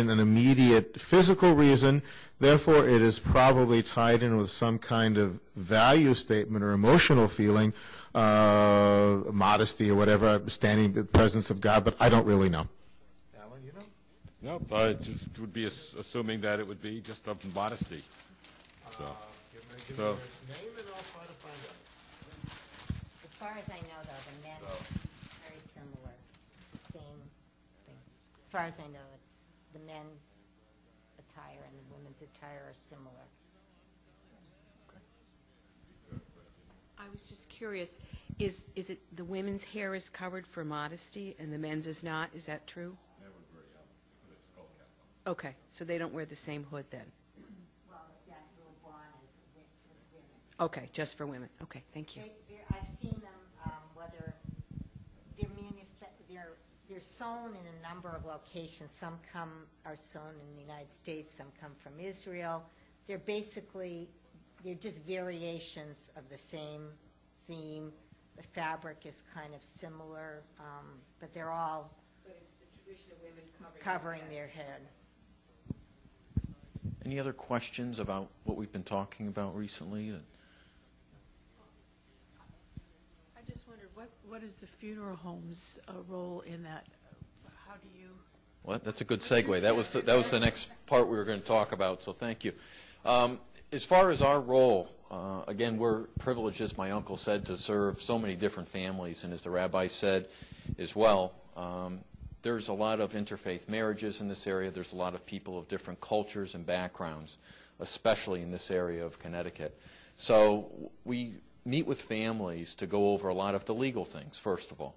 an immediate physical reason. Therefore, it is probably tied in with some kind of value statement or emotional feeling, modesty or whatever, standing in the presence of God. But I don't really know. Alan, you know? No, I just would be assuming that it would be just of modesty. So. Give me your name and I'll try to find out. As far as I know, though, the men are very similar. It's the same thing. As far as I know, it's the men's attire and the women's attire are similar. I was just curious, is it the women's hair is covered for modesty and the men's is not? Is that true? Okay, so they don't wear the same hood then? Well, that little blonde is with women. Okay, just for women. Okay, thank you. I've seen them, whether they're sewn in a number of locations. Some are sewn in the United States, some come from Israel. They're just variations of the same theme. The fabric is kind of similar, but they're all But it's the tradition of women covering their head. Any other questions about what we've been talking about recently? I just wondered, what is the funeral home's role in that? How do you? Well, that's a good segue. That was the next part we were going to talk about, so thank you. As far as our role, again, we're privileged, as my uncle said, to serve so many different families, and as the rabbi said as well, there's a lot of interfaith marriages in this area. There's a lot of people of different cultures and backgrounds, especially in this area of Connecticut. So we meet with families to go over a lot of the legal things, first of all.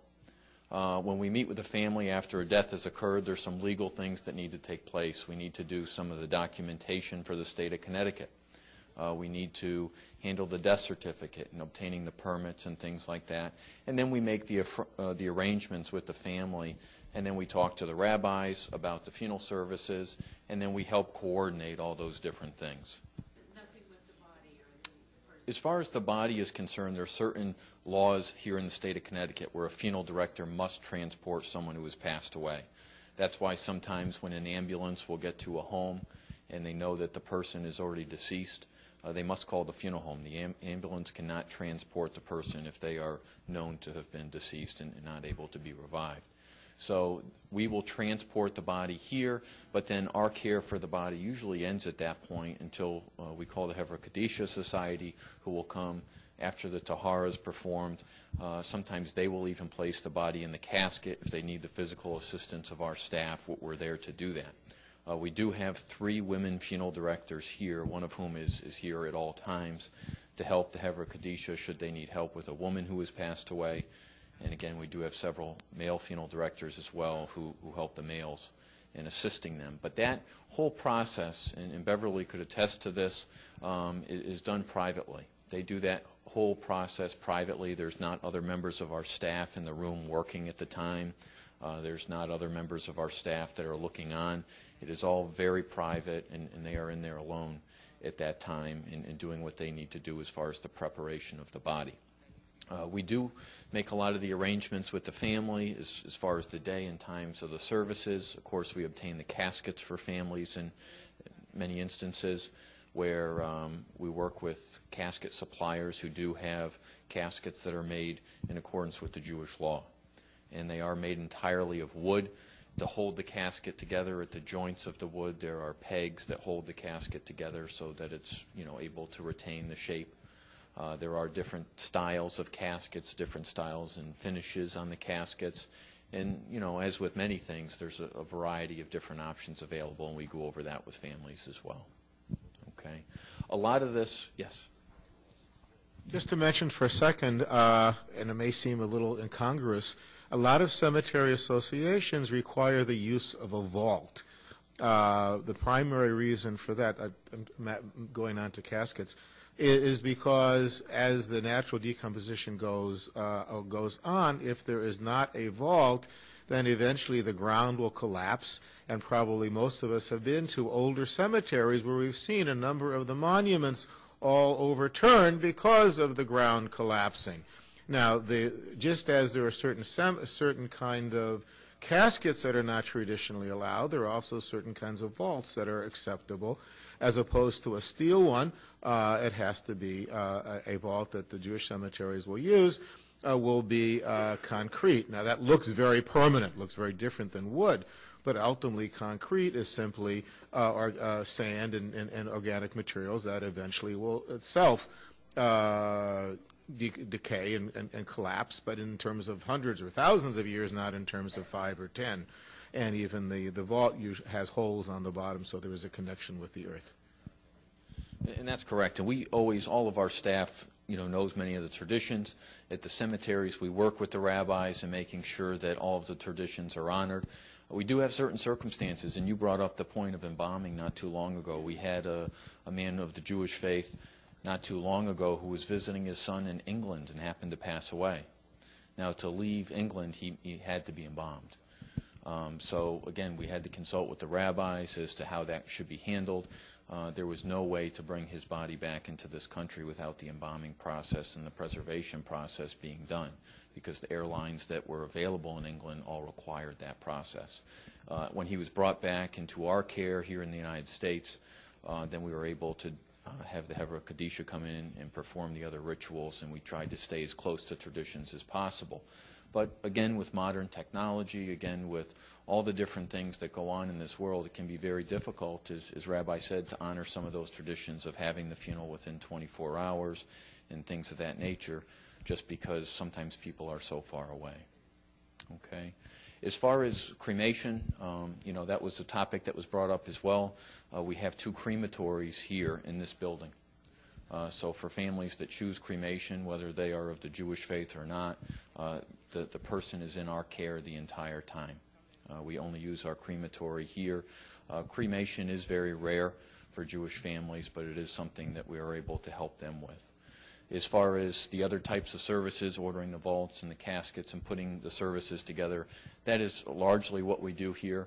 When we meet with a family after a death has occurred, there's some legal things that need to take place. We need to do some of the documentation for the state of Connecticut. We need to handle the death certificate and obtaining the permits and things like that. And then we make the arrangements with the family, and then we talk to the rabbis about the funeral services, and then we help coordinate all those different things. Nothing with the body or the person? As far as the body is concerned, there are certain laws here in the state of Connecticut where a funeral director must transport someone who has passed away. That's why sometimes when an ambulance will get to a home and they know that the person is already deceased, they must call the funeral home. The ambulance cannot transport the person if they are known to have been deceased and not able to be revived. So we will transport the body here, but then our care for the body usually ends at that point until we call the Hevra Kadisha Society, who will come after the Tahara is performed. Sometimes they will even place the body in the casket if they need the physical assistance of our staff. We're there to do that. We do have 3 women funeral directors here, one of whom is here at all times to help the Hevra Kadisha should they need help with a woman who has passed away. And again, we do have several male funeral directors as well who help the males in assisting them. But that whole process, and Beverly could attest to this, is done privately. They do that whole process privately. There's not other members of our staff in the room working at the time. There's not other members of our staff that are looking on. It is all very private, and they are in there alone at that time and doing what they need to do as far as the preparation of the body. We do make a lot of the arrangements with the family as far as the day and times of the services. Of course, we obtain the caskets for families in many instances where we work with casket suppliers who do have caskets that are made in accordance with the Jewish law. And they are made entirely of wood. To hold the casket together at the joints of the wood, there are pegs that hold the casket together so that it's able to retain the shape. There are different styles of caskets, different styles and finishes on the caskets. And, as with many things, there's a variety of different options available, and we go over that with families as well. Okay. A lot of this, yes? Just to mention for a second, and it may seem a little incongruous, a lot of cemetery associations require the use of a vault. The primary reason for that, going on to caskets, is because as the natural decomposition goes on, if there is not a vault, then eventually the ground will collapse, and probably most of us have been to older cemeteries where we've seen a number of the monuments all overturned because of the ground collapsing. Now, just as there are certain kind of caskets that are not traditionally allowed, there are also certain kinds of vaults that are acceptable. As opposed to a steel one, it has to be a vault that the Jewish cemeteries will use, will be concrete. Now, that looks very permanent, looks very different than wood, but ultimately concrete is simply sand and organic materials that eventually will itself decay and collapse, but in terms of hundreds or thousands of years, not in terms of 5 or 10. And even the vault has holes on the bottom, so there is a connection with the earth. And that's correct. And we always, all of our staff, knows many of the traditions. At the cemeteries, we work with the rabbis in making sure that all of the traditions are honored. We do have certain circumstances, and you brought up the point of embalming not too long ago. We had a man of the Jewish faith not too long ago who was visiting his son in England and happened to pass away. Now, to leave England, he had to be embalmed. So, again, we had to consult with the rabbis as to how that should be handled. There was no way to bring his body back into this country without the embalming process and the preservation process being done, because the airlines that were available in England all required that process. When he was brought back into our care here in the United States, then we were able to have the Hevra Kadisha come in and perform the other rituals, and we tried to stay as close to traditions as possible. But again, with modern technology, again, with all the different things that go on in this world, it can be very difficult, as Rabbi said, to honor some of those traditions of having the funeral within 24 hours and things of that nature, just because sometimes people are so far away. Okay. As far as cremation, that was a topic that was brought up as well. We have 2 crematories here in this building. So for families that choose cremation, whether they are of the Jewish faith or not, the person is in our care the entire time. We only use our crematory here. Cremation is very rare for Jewish families, but it is something that we are able to help them with. As far as the other types of services, ordering the vaults and the caskets and putting the services together, that is largely what we do here.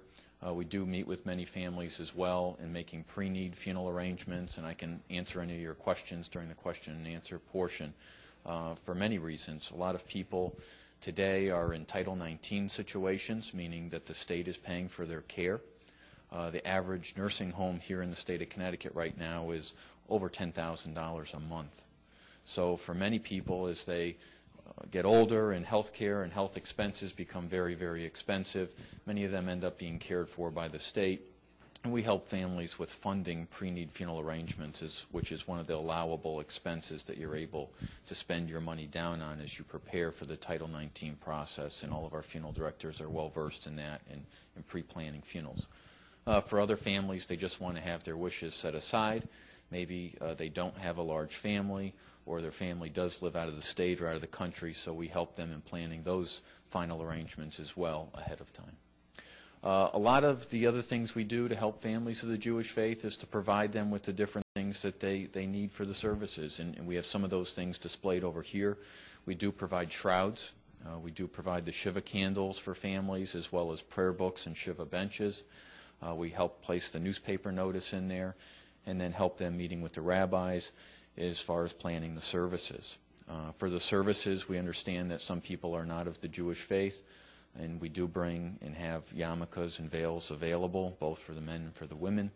We do meet with many families as well in making pre-need funeral arrangements, and I can answer any of your questions during the question and answer portion for many reasons. A lot of people today are in Title 19 situations, meaning that the state is paying for their care. The average nursing home here in the state of Connecticut right now is over $10,000 a month. So for many people, as they get older and health care and health expenses become very, very expensive, many of them end up being cared for by the state. And we help families with funding pre-need funeral arrangements, which is one of the allowable expenses that you're able to spend your money down on as you prepare for the Title 19 process. And all of our funeral directors are well versed in that and in pre-planning funerals. For other families, they just want to have their wishes set aside. Maybe they don't have a large family, or their family does live out of the state or out of the country, so we help them in planning those final arrangements as well ahead of time. A lot of the other things we do to help families of the Jewish faith is to provide them with the different things that they need for the services, and we have some of those things displayed over here. We do provide shrouds. We do provide the Shiva candles for families, as well as prayer books and Shiva benches. We help place the newspaper notice in there, and then help them meeting with the rabbis as far as planning the services. For the services, we understand that some people are not of the Jewish faith, and we do bring and have yarmulkes and veils available, both for the men and for the women.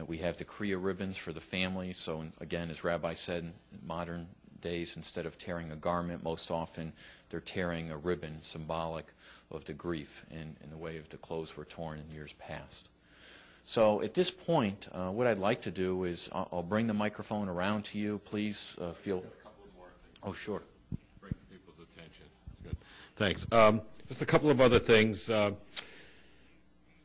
We have the Kriya ribbons for the family. So again, as Rabbi said, in modern days, instead of tearing a garment, most often they're tearing a ribbon symbolic of the grief in the way of the clothes were torn in years past. So at this point, what I'd like to do is I'll bring the microphone around to you. Please feel... A couple more things. Oh, sure. Bring people's attention. Good. Thanks. Just a couple of other things. Well,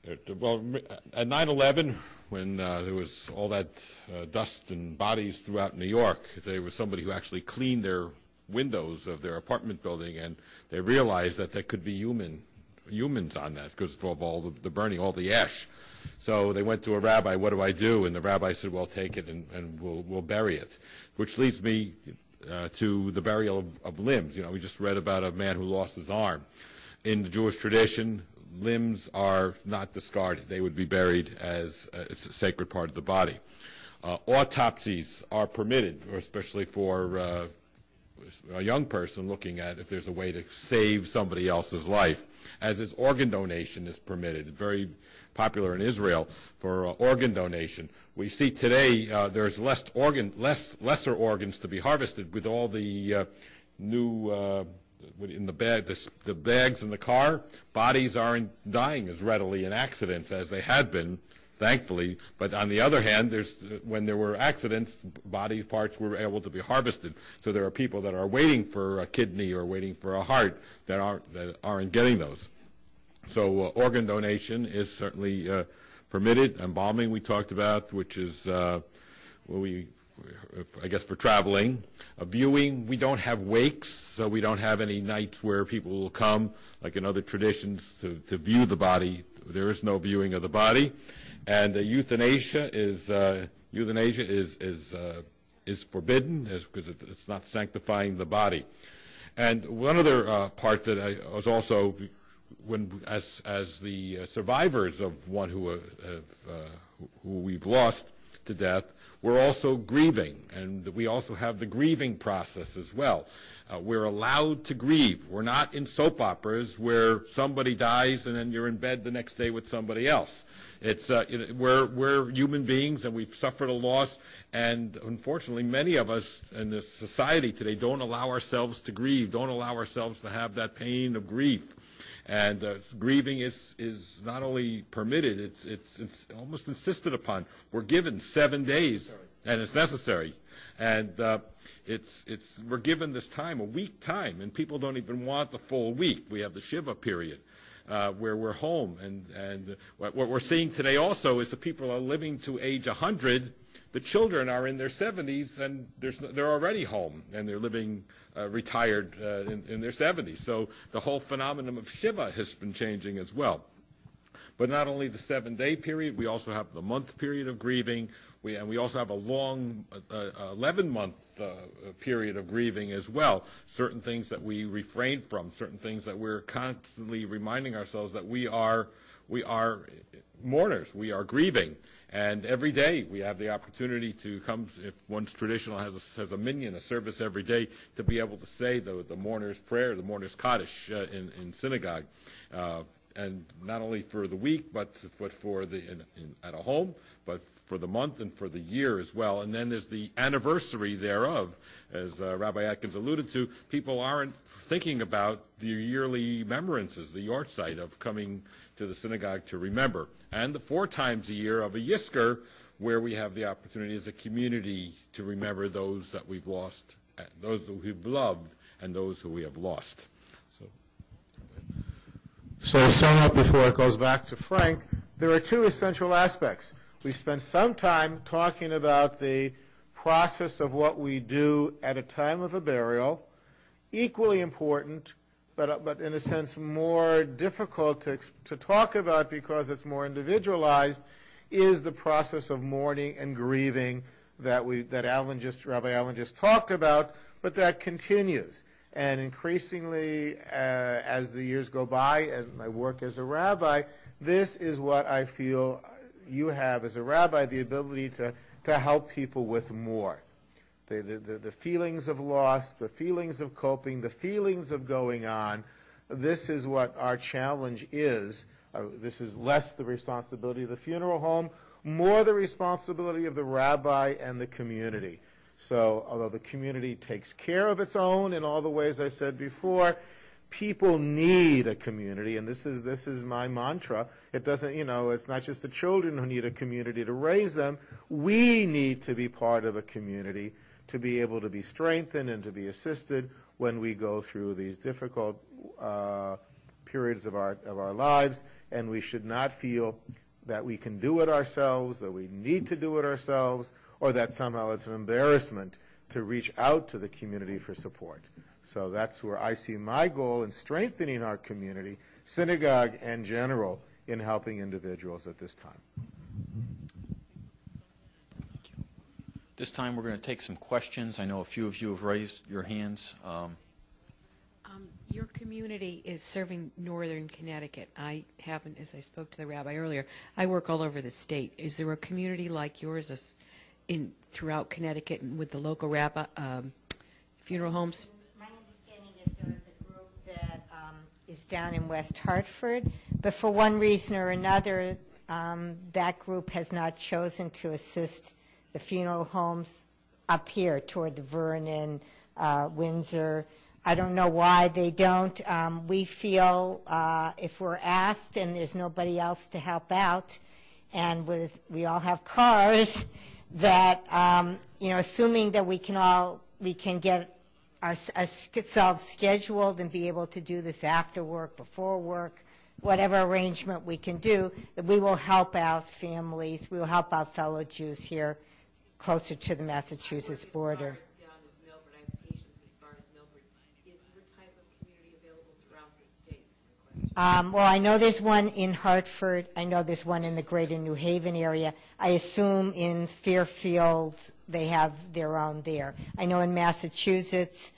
at 9/11, when there was all that dust and bodies throughout New York, there was somebody who actually cleaned their windows of their apartment building, and they realized that there could be humans on that because of all the burning, all the ash. So they went to a rabbi, what do I do? And the rabbi said, well, take it and we'll bury it, which leads me to the burial of limbs. You know, we just read about a man who lost his arm. In the Jewish tradition, limbs are not discarded. They would be buried as it's a sacred part of the body. Autopsies are permitted, especially for a young person looking at if there's a way to save somebody else's life, as is organ donation is permitted. Very popular in Israel for organ donation. We see today there's lesser organs to be harvested with all the new in the bags in the car. Bodies aren't dying as readily in accidents as they had been, thankfully. But on the other hand, when there were accidents, body parts were able to be harvested. So there are people that are waiting for a kidney or waiting for a heart that aren't getting those. So organ donation is certainly permitted. Embalming we talked about, which is I guess for traveling. Viewing, we don't have wakes, so we don't have any nights where people will come, like in other traditions, to view the body. There is no viewing of the body. And euthanasia is forbidden because it's not sanctifying the body. And one other part that I was also, as the survivors of one who we've lost to death, we're also grieving, and we also have the grieving process as well. We're allowed to grieve. We're not in soap operas where somebody dies and then you're in bed the next day with somebody else. It's we're human beings and we've suffered a loss, and unfortunately many of us in this society today don't allow ourselves to grieve, don't allow ourselves to have that pain of grief. And grieving is not only permitted, it's almost insisted upon. We're given 7 days, and it's necessary. And we're given this time, a week time, and people don't even want the full week. We have the Shiva period where we're home. And what we're seeing today also is that people are living to age 100. The children are in their 70s, and they're already home, and they're living retired in their 70s. So the whole phenomenon of Shiva has been changing as well. But not only the 7-day period, we also have the month period of grieving, and we also have a long 11-month period of grieving as well. Certain things that we refrain from, certain things that we're constantly reminding ourselves that we are mourners, we are grieving. And every day we have the opportunity to come, if one's traditional has a minyan, a service every day, to be able to say the mourner's prayer, the mourner's Kaddish in synagogue. and not only for the week, but for the at a home, but for the month and for the year as well. And then there's the anniversary thereof, as Rabbi Atkins alluded to. People aren't thinking about the yearly remembrances, the yahrzeit of coming to the synagogue to remember, and the 4 times a year of a Yizkor, where we have the opportunity as a community to remember those that we've lost, those that we've loved, and those who we have lost. So to sum up before it goes back to Frank, there are 2 essential aspects. We spent some time talking about the process of what we do at a time of a burial, equally important, but in a sense more difficult to talk about because it's more individualized, is the process of mourning and grieving that Rabbi Allen just talked about, but that continues. And increasingly, as the years go by, as my work as a rabbi, this is what I feel you have as a rabbi, the ability to help people with more. The feelings of loss, the feelings of coping, the feelings of going on. This is what our challenge is. This is less the responsibility of the funeral home, more the responsibility of the rabbi and the community. So although the community takes care of its own in all the ways I said before, people need a community, and this is my mantra. It doesn't, it's not just the children who need a community to raise them. We need to be part of a community to be able to be strengthened and to be assisted when we go through these difficult periods of our lives, and we should not feel that we can do it ourselves, that we need to do it ourselves, or that somehow it's an embarrassment to reach out to the community for support. So that's where I see my goal in strengthening our community, synagogue and general, in helping individuals at this time. This time we're going to take some questions. I know a few of you have raised your hands. Your community is serving northern Connecticut. I happen, as I spoke to the rabbi earlier, I work all over the state. Is there a community like yours throughout Connecticut and with the local rabbi funeral homes? My understanding is there is a group that is down in West Hartford, but for one reason or another, that group has not chosen to assist the funeral homes up here toward the Vernon, Windsor. I don't know why they don't. We feel if we're asked and there's nobody else to help out, and we all have cars, that assuming that we can get ourselves scheduled and be able to do this after work, before work, whatever arrangement we can do, that we will help out families. We will help out fellow Jews here closer to the Massachusetts border. Well, I know there's one in Hartford. I know there's one in the greater New Haven area. I assume in Fairfield they have their own there. I know in Massachusetts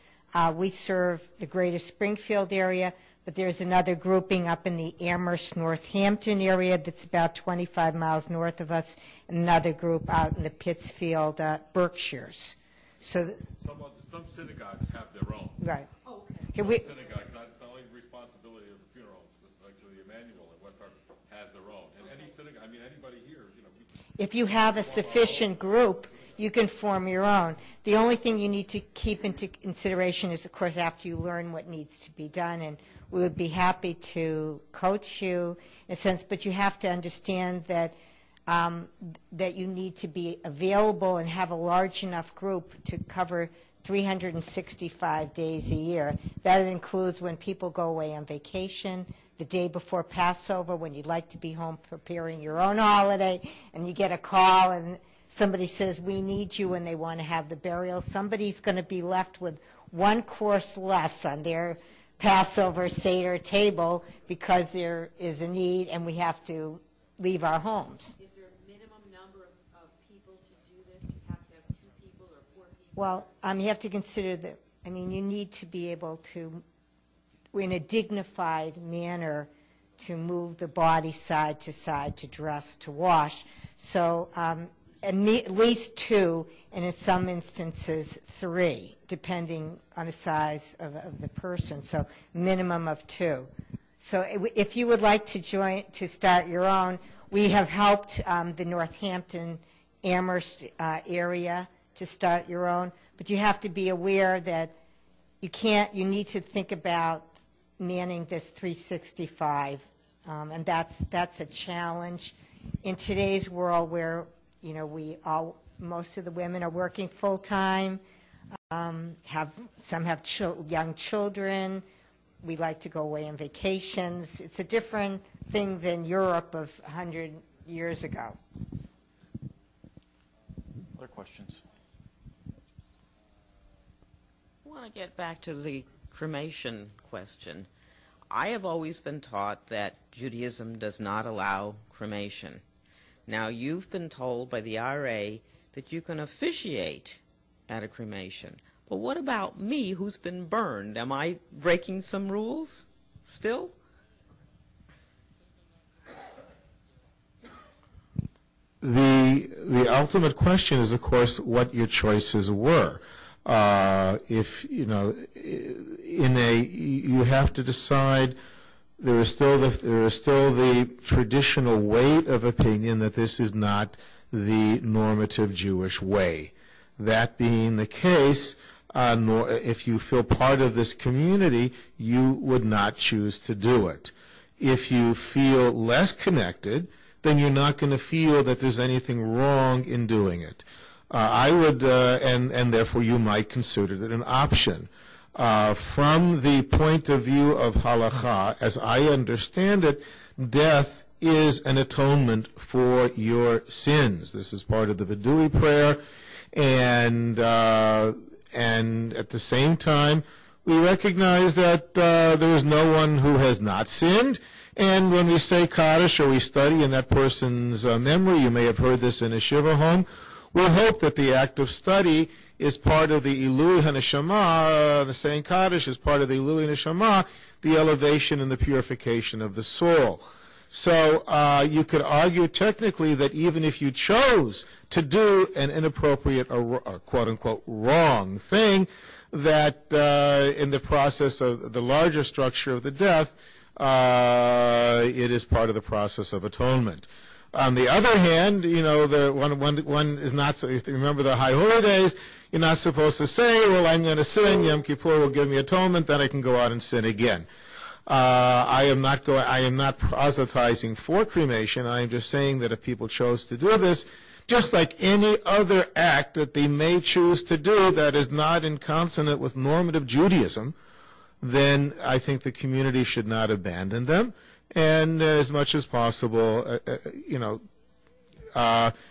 we serve the greater Springfield area, but there's another grouping up in the Amherst, Northampton area that's about 25 miles north of us, and another group out in the Pittsfield, Berkshires. So some synagogues have their own. Right. Oh, okay. Can we, Synagogues, it's not only the responsibility of the funeral homes. Just like the Emmanuel in West Hartford has their own. And any synagogue, anybody here, if you have a sufficient group, you can form your own. The only thing you need to keep into consideration is, of course, after you learn what needs to be done, and we would be happy to coach you in a sense, but you have to understand that that you need to be available and have a large enough group to cover 365 days a year. That includes when people go away on vacation, the day before Passover, when you'd like to be home preparing your own holiday, and you get a call and somebody says, we need you, and they want to have the burial. Somebody's going to be left with one course less on their Passover Seder table because there is a need and we have to leave our homes. Is there a minimum number of people to do this? Do you have to have 2 people or 4 people? Well, you have to consider that, you need to be able to, in a dignified manner, to move the body side, to dress, to wash. So at least 2, and in some instances 3, depending on the size of the person. So minimum of 2. So if you would like to start your own, we have helped the Northampton, Amherst area to start your own, but you have to be aware that you need to think about manning this 365, and that's a challenge in today's world where, most of the women are working full-time, some have young children. We like to go away on vacations. It's a different thing than Europe of 100 years ago. Other questions? I want to get back to the cremation question. I have always been taught that Judaism does not allow cremation. Now, you've been told by the RA that you can officiate at a cremation. But what about me, who's been burned? Am I breaking some rules still? The ultimate question is, of course, what your choices were. If you have to decide. There is still the traditional weight of opinion that this is not the normative Jewish way. That being the case, if you feel part of this community, you would not choose to do it. If you feel less connected, then you're not going to feel that there's anything wrong in doing it. I would, and therefore you might consider it an option. From the point of view of halakha, as I understand it, death is an atonement for your sins. This is part of the Vidui prayer, and at the same time, we recognize that there is no one who has not sinned. And when we say Kaddish or we study in that person's memory, you may have heard this in a shiva home, we hope that the act of study is part of the Ilui HaNeshama, the saying Kaddish is part of the Ilui HaNeshama, the elevation and the purification of the soul. So you could argue technically that even if you chose to do an inappropriate or quote-unquote wrong thing, that in the process of the larger structure of the death, it is part of the process of atonement. On the other hand, one is not, if you remember the High Holy Days, you're not supposed to say, well, I'm going to sin, Yom Kippur will give me atonement, then I can go out and sin again. I am not proselytizing for cremation. I am just saying that if people chose to do this, just like any other act that they may choose to do that is not in consonant with normative Judaism, then I think the community should not abandon them, and as much as possible,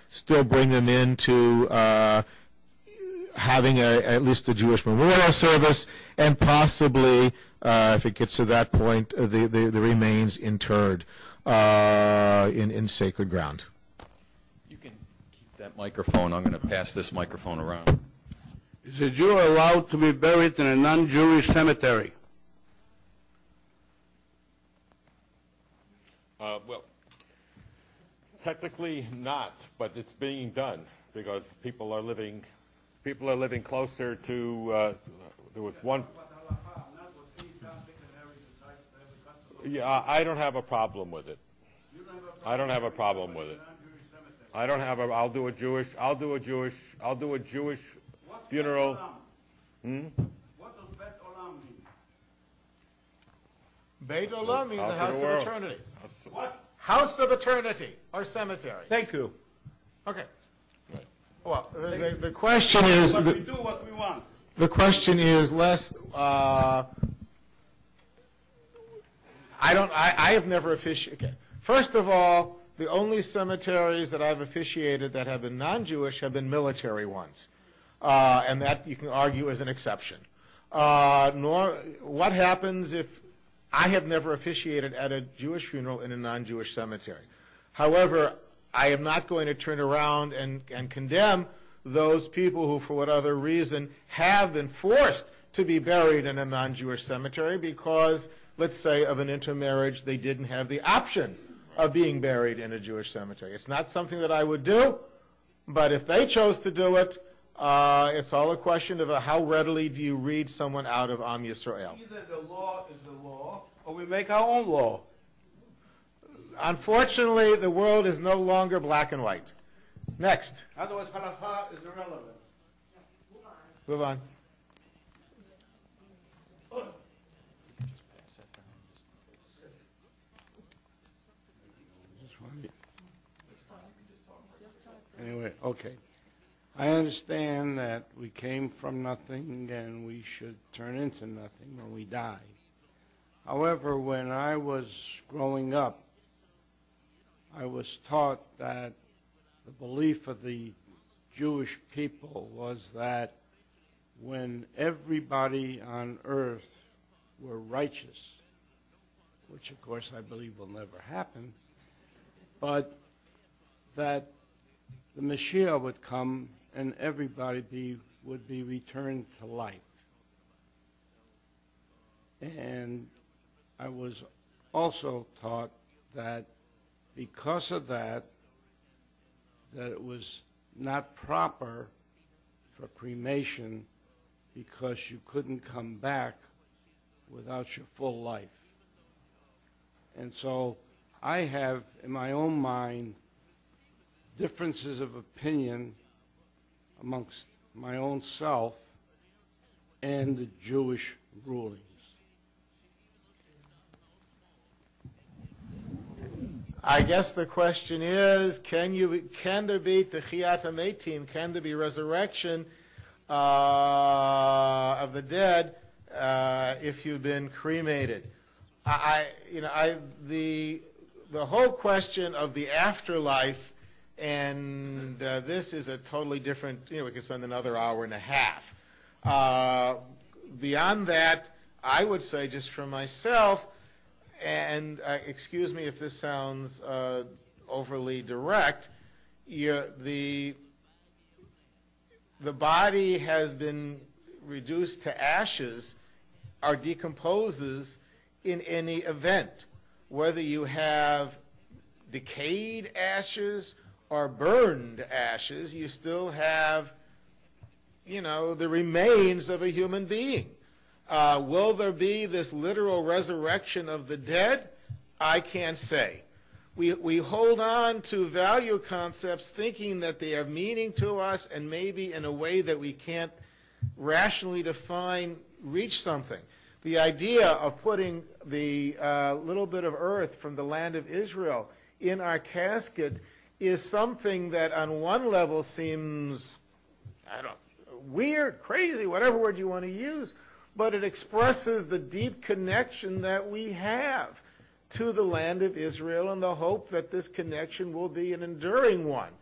still bring them into having at least a Jewish memorial service, and possibly, if it gets to that point, the remains interred in sacred ground. You can keep that microphone. I'm going to pass this microphone around. Is a Jew allowed to be buried in a non-Jewish cemetery? Well, technically not, but it's being done because people are living closer to. There was one. Yeah, I don't have a problem with it. I don't have a problem with it. I don't have a. I'll do a Jewish funeral. What does Bet Olam mean? Beit Olam means the house of eternity. What? House of eternity, or cemetery. Thank you. Okay. Right. Well, the question is. But we do what we want. The question is less. I have never officiated. Okay. First of all, the only cemeteries that I've officiated that have been non-Jewish have been military ones, and that you can argue is an exception. What happens if I have never officiated at a Jewish funeral in a non-Jewish cemetery? However, I am not going to turn around and condemn those people who, for whatever reason, have been forced to be buried in a non-Jewish cemetery because, let's say, of an intermarriage, they didn't have the option of being buried in a Jewish cemetery. It's not something that I would do, but if they chose to do it, it's all a question of how readily do you read someone out of Am Yisrael. Either the law is the law, or we make our own law. Unfortunately, the world is no longer black and white. Next. Otherwise, halakha is irrelevant. Move on. Anyway, okay. I understand that we came from nothing and we should turn into nothing when we die. However, when I was growing up, I was taught that the belief of the Jewish people was that when everybody on earth were righteous, which of course I believe will never happen, but that the Mashiach would come and everybody would be returned to life. And I was also taught that because of that it was not proper for cremation because you couldn't come back without your full life. And so I have, in my own mind, differences of opinion amongst my own self and the Jewish rulings. I guess the question is, can there be techiyat hametim? Can there be resurrection of the dead if you've been cremated? The whole question of the afterlife, and this is a totally different. We could spend another hour and a half. Beyond that, I would say, just for myself. And excuse me if this sounds overly direct, the body has been reduced to ashes or decomposes in any event. Whether you have decayed ashes or burned ashes, you still have, the remains of a human being. Will there be this literal resurrection of the dead? I can't say. We hold on to value concepts thinking that they have meaning to us and maybe in a way that we can't rationally define, reach something. The idea of putting the little bit of earth from the land of Israel in our casket is something that on one level seems, weird, crazy, whatever word you want to use, but it expresses the deep connection that we have to the land of Israel and the hope that this connection will be an enduring one.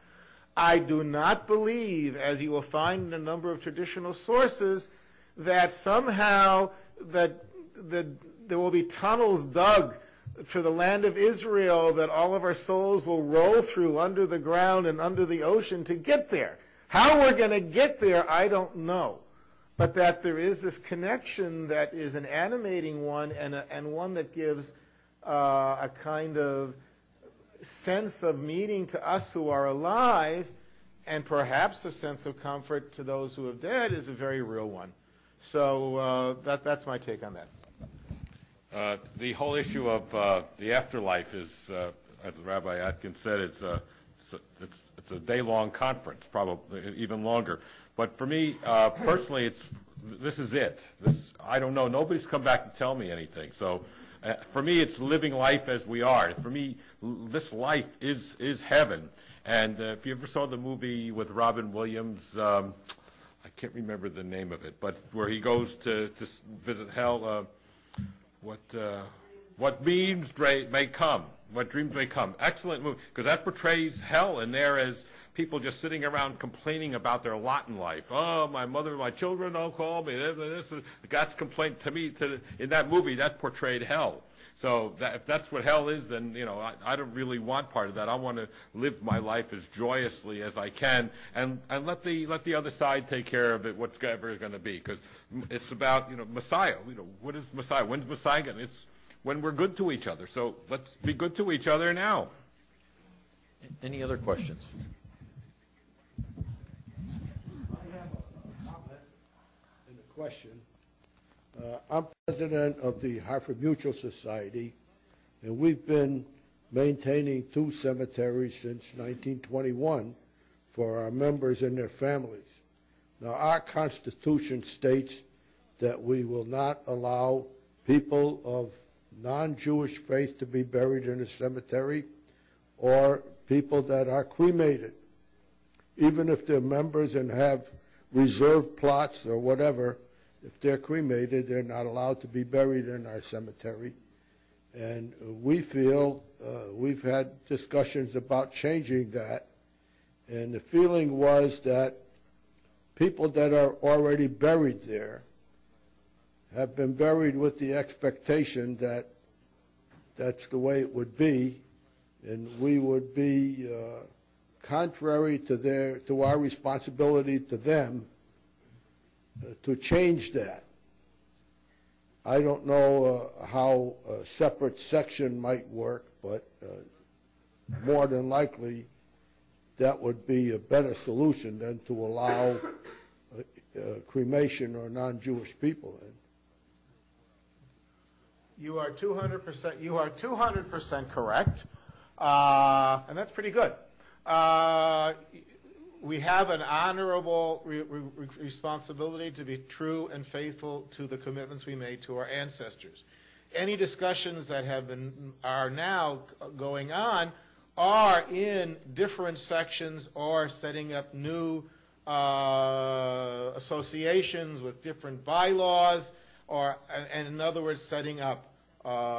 I do not believe, as you will find in a number of traditional sources, that somehow that there will be tunnels dug for the land of Israel that all of our souls will roll through under the ground and under the ocean to get there. How we're going to get there, I don't know. But that there is this connection that is an animating one and one that gives a kind of sense of meaning to us who are alive, and perhaps a sense of comfort to those who have died is a very real one. So that's my take on that. The whole issue of the afterlife is, as Rabbi Atkins said, it's a day-long conference, probably even longer. But for me, personally, this is it. I don't know. Nobody's come back to tell me anything. So for me, it's living life as we are. For me, this life is heaven. And if you ever saw the movie with Robin Williams, I can't remember the name of it, but where he goes to visit hell, what dreams may come. What dreams may come. Excellent movie, because that portrays hell in there as people just sitting around complaining about their lot in life. Oh, my mother, my children don't call me. God's complaint to me. In that movie, that portrayed hell. So if that's what hell is, then I don't really want part of that. I want to live my life as joyously as I can, and let the other side take care of it. What's ever going to be? Because it's about Messiah. What is Messiah? When's Messiah going? It's when we're good to each other. So let's be good to each other now. Any other questions? I have a comment and a question. I'm president of the Hartford Mutual Society, and we've been maintaining 2 cemeteries since 1921 for our members and their families. Now, our Constitution states that we will not allow people of non-Jewish faith to be buried in a cemetery, or people that are cremated. Even if they're members and have reserved plots or whatever, if they're cremated, they're not allowed to be buried in our cemetery. And we feel, we've had discussions about changing that, and the feeling was that people that are already buried there have been buried with the expectation that that's the way it would be, and we would be contrary to our responsibility to them to change that. I don't know how a separate section might work, but more than likely that would be a better solution than to allow cremation or non-Jewish people in. You are 200% correct, and that's pretty good. We have an honorable responsibility to be true and faithful to the commitments we made to our ancestors. Any discussions that are now going on are in different sections or setting up new associations with different bylaws, and in other words, setting up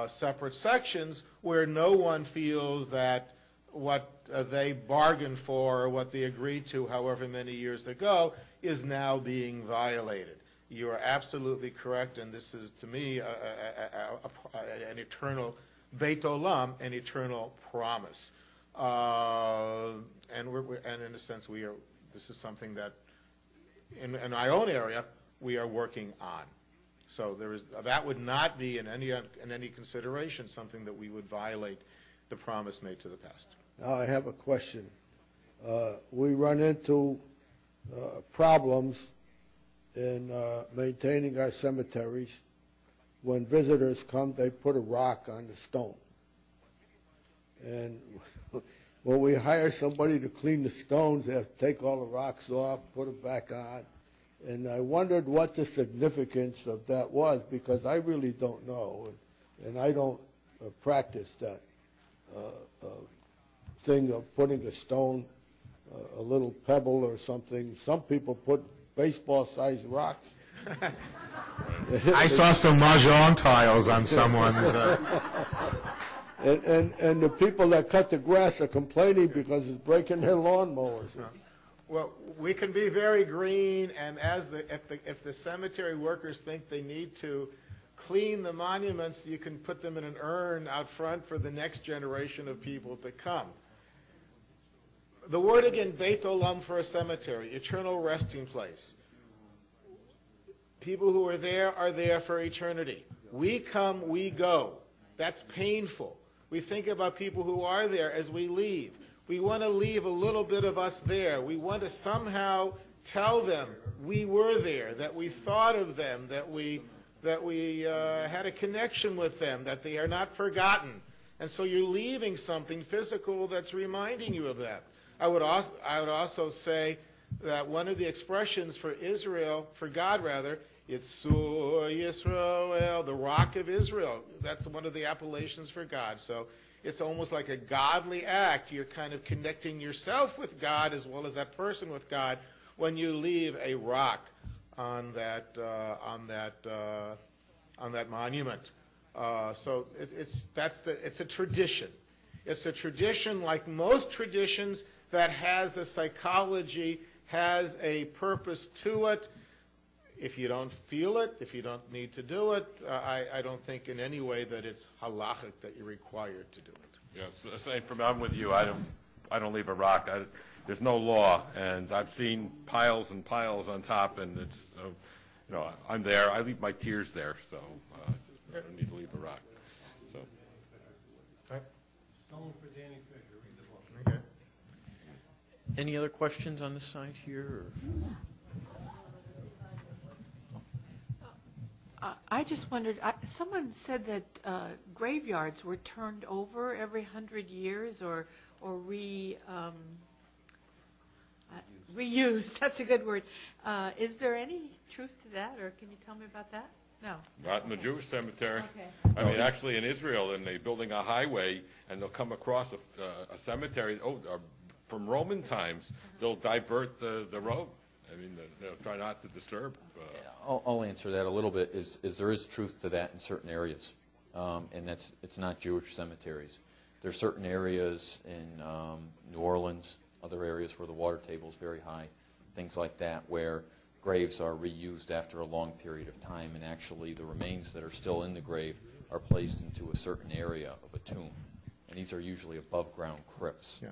separate sections where no one feels that what they bargained for or what they agreed to however many years ago is now being violated. You are absolutely correct, and this is, to me, an eternal Beit Olam, an eternal promise. And in a sense, this is something that, in our own area, we are working on. So that would not be in any consideration something that we would violate the promise made to the past. Now I have a question. We run into problems in maintaining our cemeteries. When visitors come, they put a rock on the stone. And when we hire somebody to clean the stones, they have to take all the rocks off, put them back on. And I wondered what the significance of that was, because I really don't know, and I don't practice that thing of putting a stone, a little pebble or something. Some people put baseball-sized rocks. I saw some mahjong tiles on someone's. And the people that cut the grass are complaining because it's breaking their lawnmowers. Well, we can be very green, and if the cemetery workers think they need to clean the monuments, you can put them in an urn out front for the next generation of people to come. The word again, Beit Olam, for a cemetery, eternal resting place. People who are there for eternity. We come, we go. That's painful. We think about people who are there as we leave. We want to leave a little bit of us there. We want to somehow tell them we were there, that we thought of them, that we had a connection with them, that they are not forgotten. And so you're leaving something physical that's reminding you of that. I would also say that one of the expressions for Israel, for God rather, it's Sur Yisrael, the rock of Israel. That's one of the appellations for God. So it's almost like a godly act. You're kind of connecting yourself with God as well as that person with God when you leave a rock on that monument. So it's a tradition. It's a tradition, like most traditions, that has a psychology, has a purpose to it. If you don't feel it, if you don't need to do it, I don't think in any way that it's halachic that you're required to do it. Yes, same from I'm with you. I don't leave a rock. There's no law, and I've seen piles and piles on top, and it's I'm there. I leave my tears there, so I don't need to leave a rock. So. Stone for Danny Fisher. Read the book. Okay. Any other questions on this side here? Or? I just wondered, someone said that graveyards were turned over every 100 years or reused. That's a good word. Is there any truth to that, or can you tell me about that? No. Not in the Jewish cemetery. Okay. I mean, actually, in Israel, and they're building a highway, and they'll come across a cemetery. From Roman times, they'll divert the road. I mean, they'll try not to disturb. I'll answer that a little bit. Is there is truth to that in certain areas, and it's not Jewish cemeteries. There are certain areas in New Orleans, other areas where the water table is very high, things like that, where graves are reused after a long period of time, and actually the remains that are still in the grave are placed into a certain area of a tomb, and these are usually above-ground crypts. Yeah.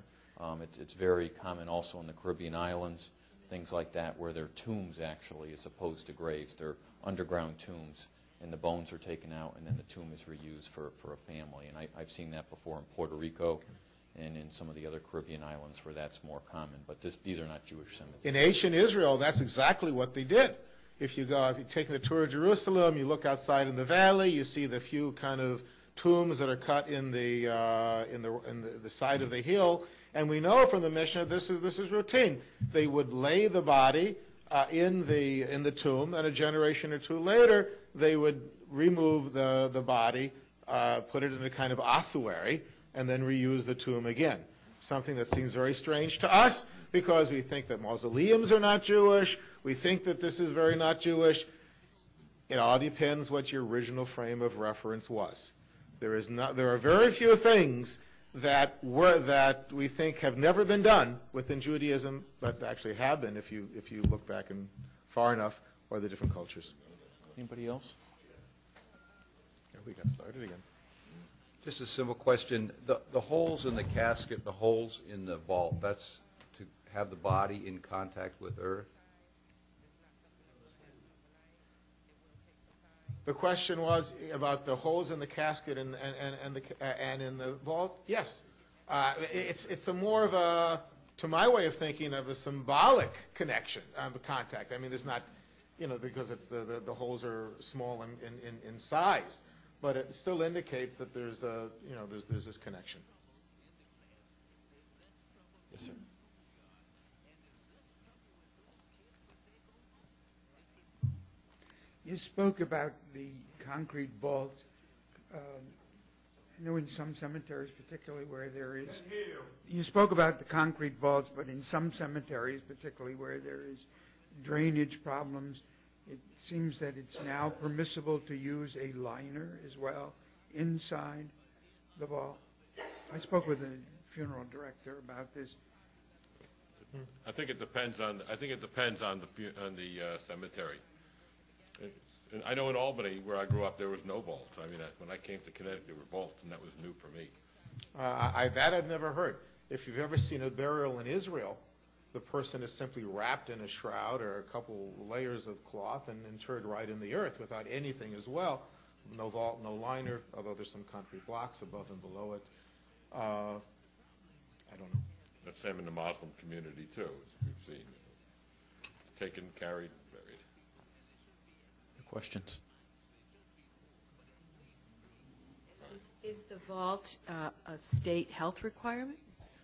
It's very common also in the Caribbean islands, things like that, where they're tombs actually as opposed to graves. They're underground tombs, and the bones are taken out, and then the tomb is reused for a family. And I've seen that before in Puerto Rico and in some of the other Caribbean islands where that's more common. But these are not Jewish cemeteries. In ancient Israel, that's exactly what they did. If you take the tour of Jerusalem, you look outside in the valley, you see the few kind of tombs that are cut in the side of the hill. And we know from the Mishnah this is routine. They would lay the body in the tomb, and a generation or two later, they would remove the body, put it in a kind of ossuary, and then reuse the tomb again. Something that seems very strange to us because we think that mausoleums are not Jewish. We think that this is very not Jewish. It all depends what your original frame of reference was. There are very few things that we think have never been done within Judaism, but actually have been if you look back far enough, or the different cultures. Anybody else? Yeah, we got started again. Just a simple question. The holes in the casket, the holes in the vault, that's to have the body in contact with earth? The question was about the holes in the casket and in the vault. Yes, it's a more of a, to my way of thinking, of a symbolic connection, of contact. I mean, there's not, because it's the holes are small in size, but it still indicates that there's this connection. Yes, sir. You spoke about the concrete vault. I know in some cemeteries, particularly where there is... You spoke about the concrete vaults, but in some cemeteries, particularly where there is drainage problems, it seems that it's now permissible to use a liner as well inside the vault. I spoke with the funeral director about this. I think it depends on the cemetery. And I know in Albany, where I grew up, there was no vault. I mean, when I came to Connecticut, there were vaults, and that was new for me. That I've never heard. If you've ever seen a burial in Israel, the person is simply wrapped in a shroud or a couple layers of cloth and interred right in the earth without anything as well. No vault, no liner, although there's some concrete blocks above and below it. I don't know. That's same in the Muslim community, too, as we've seen. Taken, carried, buried. Questions? Is the vault a state health requirement?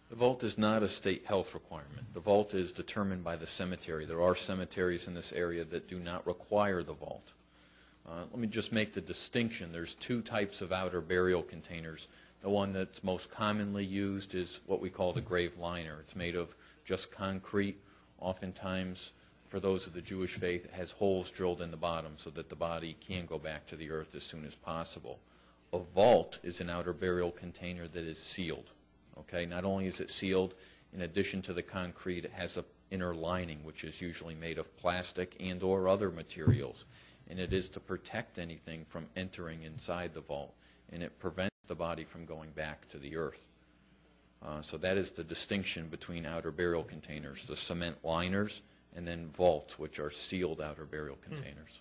The vault is not a state health requirement. The vault is determined by the cemetery. There are cemeteries in this area that do not require the vault. Let me just make the distinction. There's two types of outer burial containers. The one that's most commonly used is what we call the grave liner. It's made of just concrete. Oftentimes, for those of the Jewish faith, it has holes drilled in the bottom so that the body can go back to the earth as soon as possible. A vault is an outer burial container that is sealed. Okay, not only is it sealed, in addition to the concrete, it has an inner lining, which is usually made of plastic and or other materials. And it is to protect anything from entering inside the vault. And it prevents the body from going back to the earth. So that is the distinction between outer burial containers, the cement liners, and then vaults, which are sealed outer burial containers.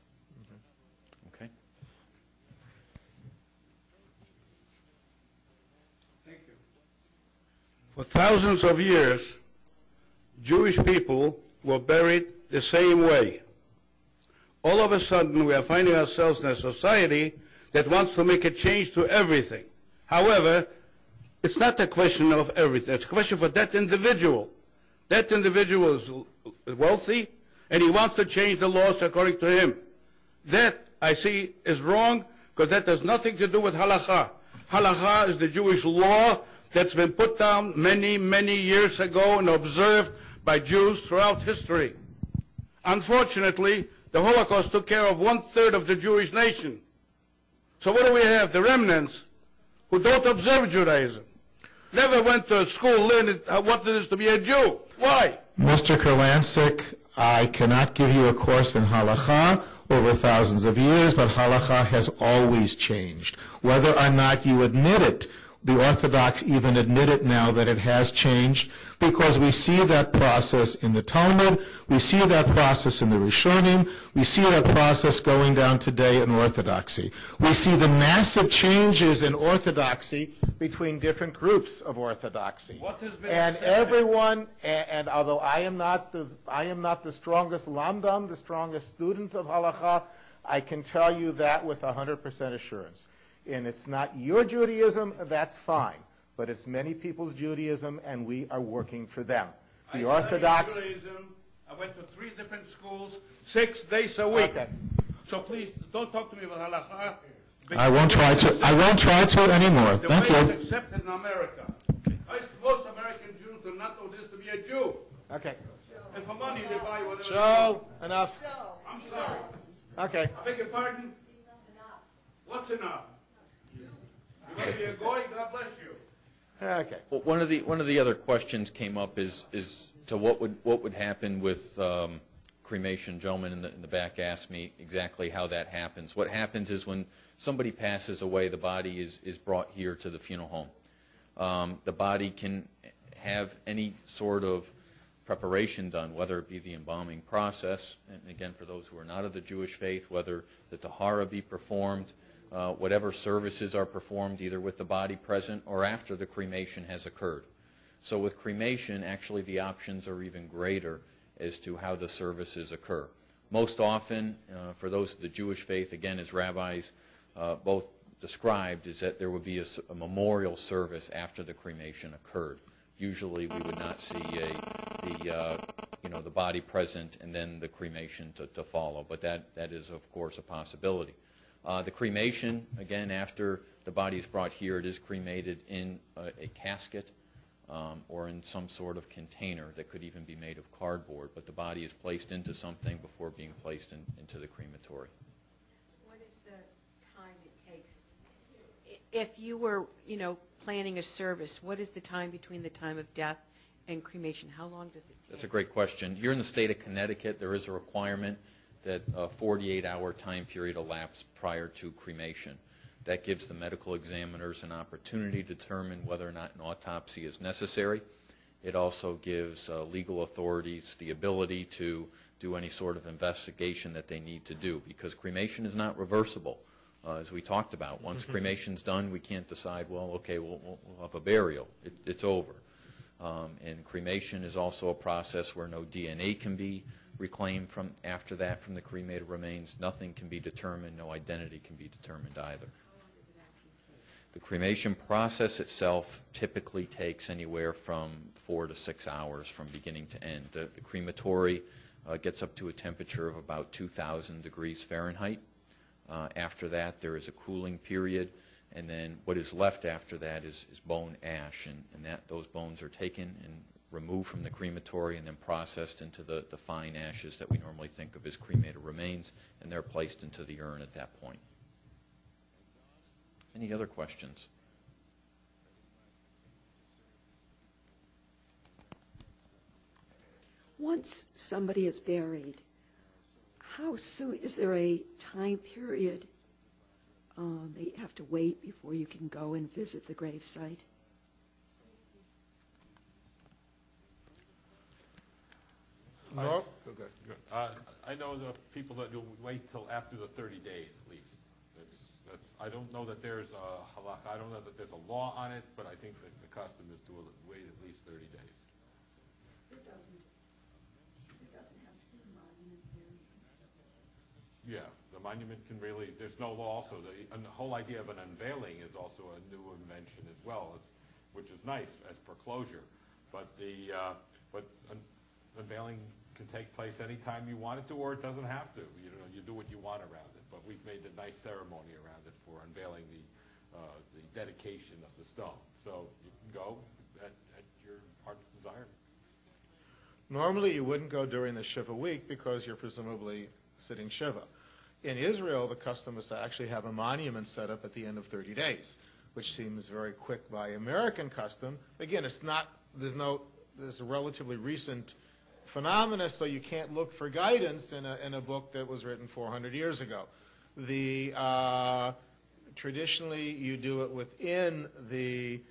Okay? Thank you. For thousands of years, Jewish people were buried the same way, all of a sudden we are finding ourselves in a society that wants to make a change to everything. However, it's not a question of everything. It's a question for that individual. That individual is wealthy, and he wants to change the laws according to him. That, I see, is wrong, because that has nothing to do with halakha. Halakha is the Jewish law that's been put down many, many years ago and observed by Jews throughout history. Unfortunately, the Holocaust took care of 1/3 of the Jewish nation. So what do we have? The remnants who don't observe Judaism. Never went to school, learned what it is to be a Jew. Why? Mr. Kurlansik, I cannot give you a course in halakha over thousands of years, but halakha has always changed. Whether or not you admit it, the Orthodox even admit it now that it has changed, because we see that process in the Talmud, we see that process in the Rishonim, we see that process going down today in Orthodoxy. We see the massive changes in Orthodoxy between different groups of Orthodoxy. And everyone, and although I am not the strongest lamdam, the strongest student of halakha, I can tell you that with 100% assurance. And it's not your Judaism, that's fine. But it's many people's Judaism, and we are working for them. The Orthodox... Judaism. I went to 3 different schools, 6 days a week. Okay. So please, don't talk to me about halakha. I won't try to anymore. Thank The way you. it's accepted in America. Most American Jews do not know this to be a Jew. Okay. And for money, they buy whatever. So, enough. I'm sorry. Okay. I beg your pardon? What's enough? You want to be a goy? God bless you. Okay. Well, one of the other questions came up is to what would happen with cremation. Gentleman in the back asked me exactly how that happens. What happens is when somebody passes away, the body is brought here to the funeral home. The body can have any sort of preparation done, whether it be the embalming process, and again for those who are not of the Jewish faith, whether the tahara be performed, whatever services are performed either with the body present or after the cremation has occurred. So with cremation, actually the options are even greater as to how the services occur. Most often, for those of the Jewish faith, again, as rabbis both described, is that there would be a memorial service after the cremation occurred. Usually we would not see the body present and then the cremation to follow, but that is, of course, a possibility. The cremation, again, after the body is brought here, it is cremated in a casket or in some sort of container that could even be made of cardboard, but the body is placed into something before being placed into the crematory. What is the time it takes? If you were, planning a service, what is the time between the time of death and cremation? How long does it take? That's a great question. Here in the state of Connecticut, there is a requirement that a 48-hour time period elapse prior to cremation. That gives the medical examiners an opportunity to determine whether or not an autopsy is necessary. It also gives legal authorities the ability to do any sort of investigation that they need to do, because cremation is not reversible. As we talked about, once cremation's done, we can't decide, well, okay, we'll have a burial. It's over. And cremation is also a process where no DNA can be reclaimed from after that from the cremated remains. Nothing can be determined. No identity can be determined either. The cremation process itself typically takes anywhere from 4 to 6 hours from beginning to end. The crematory gets up to a temperature of about 2,000 degrees Fahrenheit. After that, there is a cooling period, and then what is left after that is bone ash, and those bones are taken and removed from the crematory and then processed into the fine ashes that we normally think of as cremated remains, and they're placed into the urn at that point. Any other questions? Once somebody is buried, how soon, is there a time period that you have to wait before you can go and visit the gravesite? No? Okay. I know the people that will wait till after the 30 days at least. I don't know that there's a halakha, I don't know that there's a law on it, but I think that the custom is to wait at least 30 days. There doesn't have to be a monument there. Yeah, the monument can really, there's no law also. And the whole idea of an unveiling is also a new invention as well, which is nice as per closure. But unveiling can take place anytime you want it to, or it doesn't have to. You know, you do what you want around it. But we've made a nice ceremony around it for unveiling the dedication of the stone. So you can go at your heart's desire. Normally you wouldn't go during the Shiva week because you're presumably sitting Shiva. In Israel, the custom is to actually have a monument set up at the end of 30 days, which seems very quick by American custom. Again, it's not, there's a relatively recent phenomena, so you can't look for guidance in a book that was written 400 years ago. Traditionally, you do it within the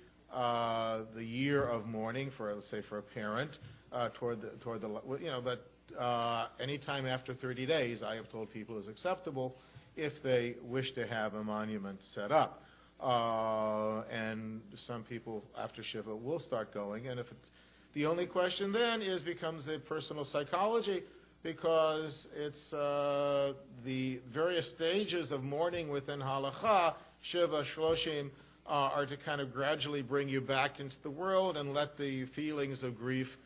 year of mourning for, let's say, for a parent, but any time after 30 days, I have told people is acceptable if they wish to have a monument set up. And some people after Shiva will start going, and if it's, the only question then becomes the personal psychology, because it's the various stages of mourning within Halacha, Shiva, Shloshim, are to kind of gradually bring you back into the world and let the feelings of grief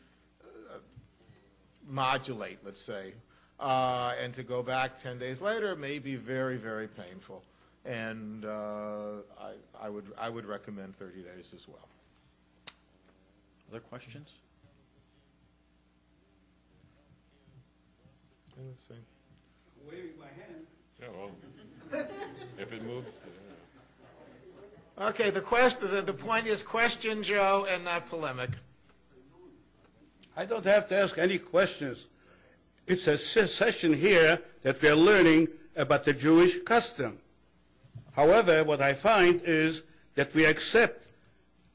modulate, let's say. And to go back 10 days later may be very, very painful. And I would recommend 30 days as well. Other questions? Let's see. Waving my hand. Yeah, well, if it moves. Okay, the point is question, Joe, and not polemic. I don't have to ask any questions. It's a session here that we are learning about the Jewish custom. However, what I find is that we accept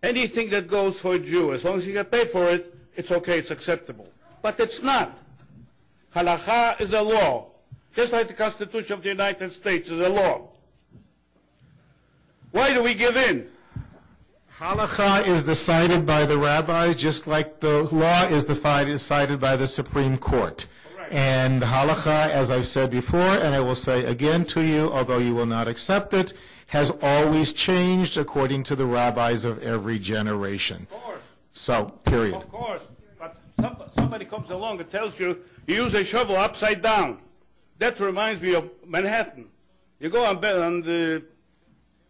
anything that goes for a Jew. As long as you get paid for it, it's okay, it's acceptable. But it's not. Halakha is a law, just like the Constitution of the United States is a law. Why do we give in? Halakha is decided by the rabbis, just like the law is decided by the Supreme Court. Correct. And halakha, as I've said before, and I will say again to you, although you will not accept it, has always changed according to the rabbis of every generation. Of course. So, period. Of course. But somebody comes along and tells you, you use a shovel upside down. That reminds me of Manhattan. You go on the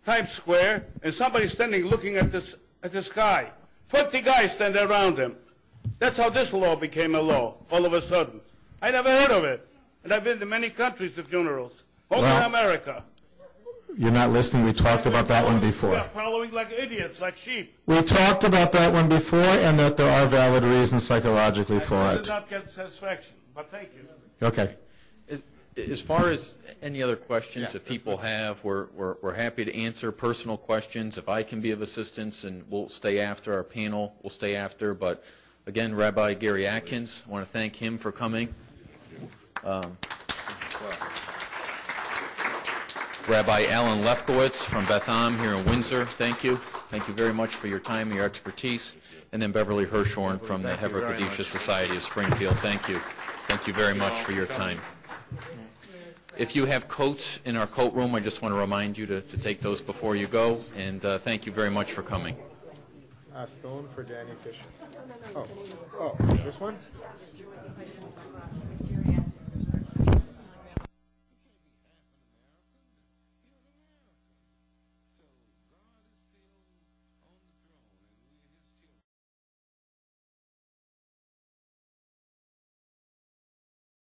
Times Square, and somebody's standing looking at the sky. 20 guys stand around him. That's how this law became a law, all of a sudden. I never heard of it. And I've been to many countries to funerals, only in America. You're not listening. We talked about that one before. We're following like idiots, like sheep. We talked about that one before, and that there are valid reasons psychologically for I it. did not get satisfaction, but thank you. Okay. As far as any other questions that people have, we're happy to answer personal questions. If I can be of assistance, and we'll stay after our panel, we'll stay after. But again, Rabbi Gary Atkins, I want to thank him for coming. Rabbi Alan Lefkowitz from Beth here in Windsor, thank you. Thank you very much for your time and your expertise. And then Beverly Hirshhorn from the Hever Kadisha Society of Springfield, thank you. Thank you very much for your time. If you have coats in our coat room, I just want to remind you to take those before you go. And thank you very much for coming. Stone for Danny Fisher. Oh, this one?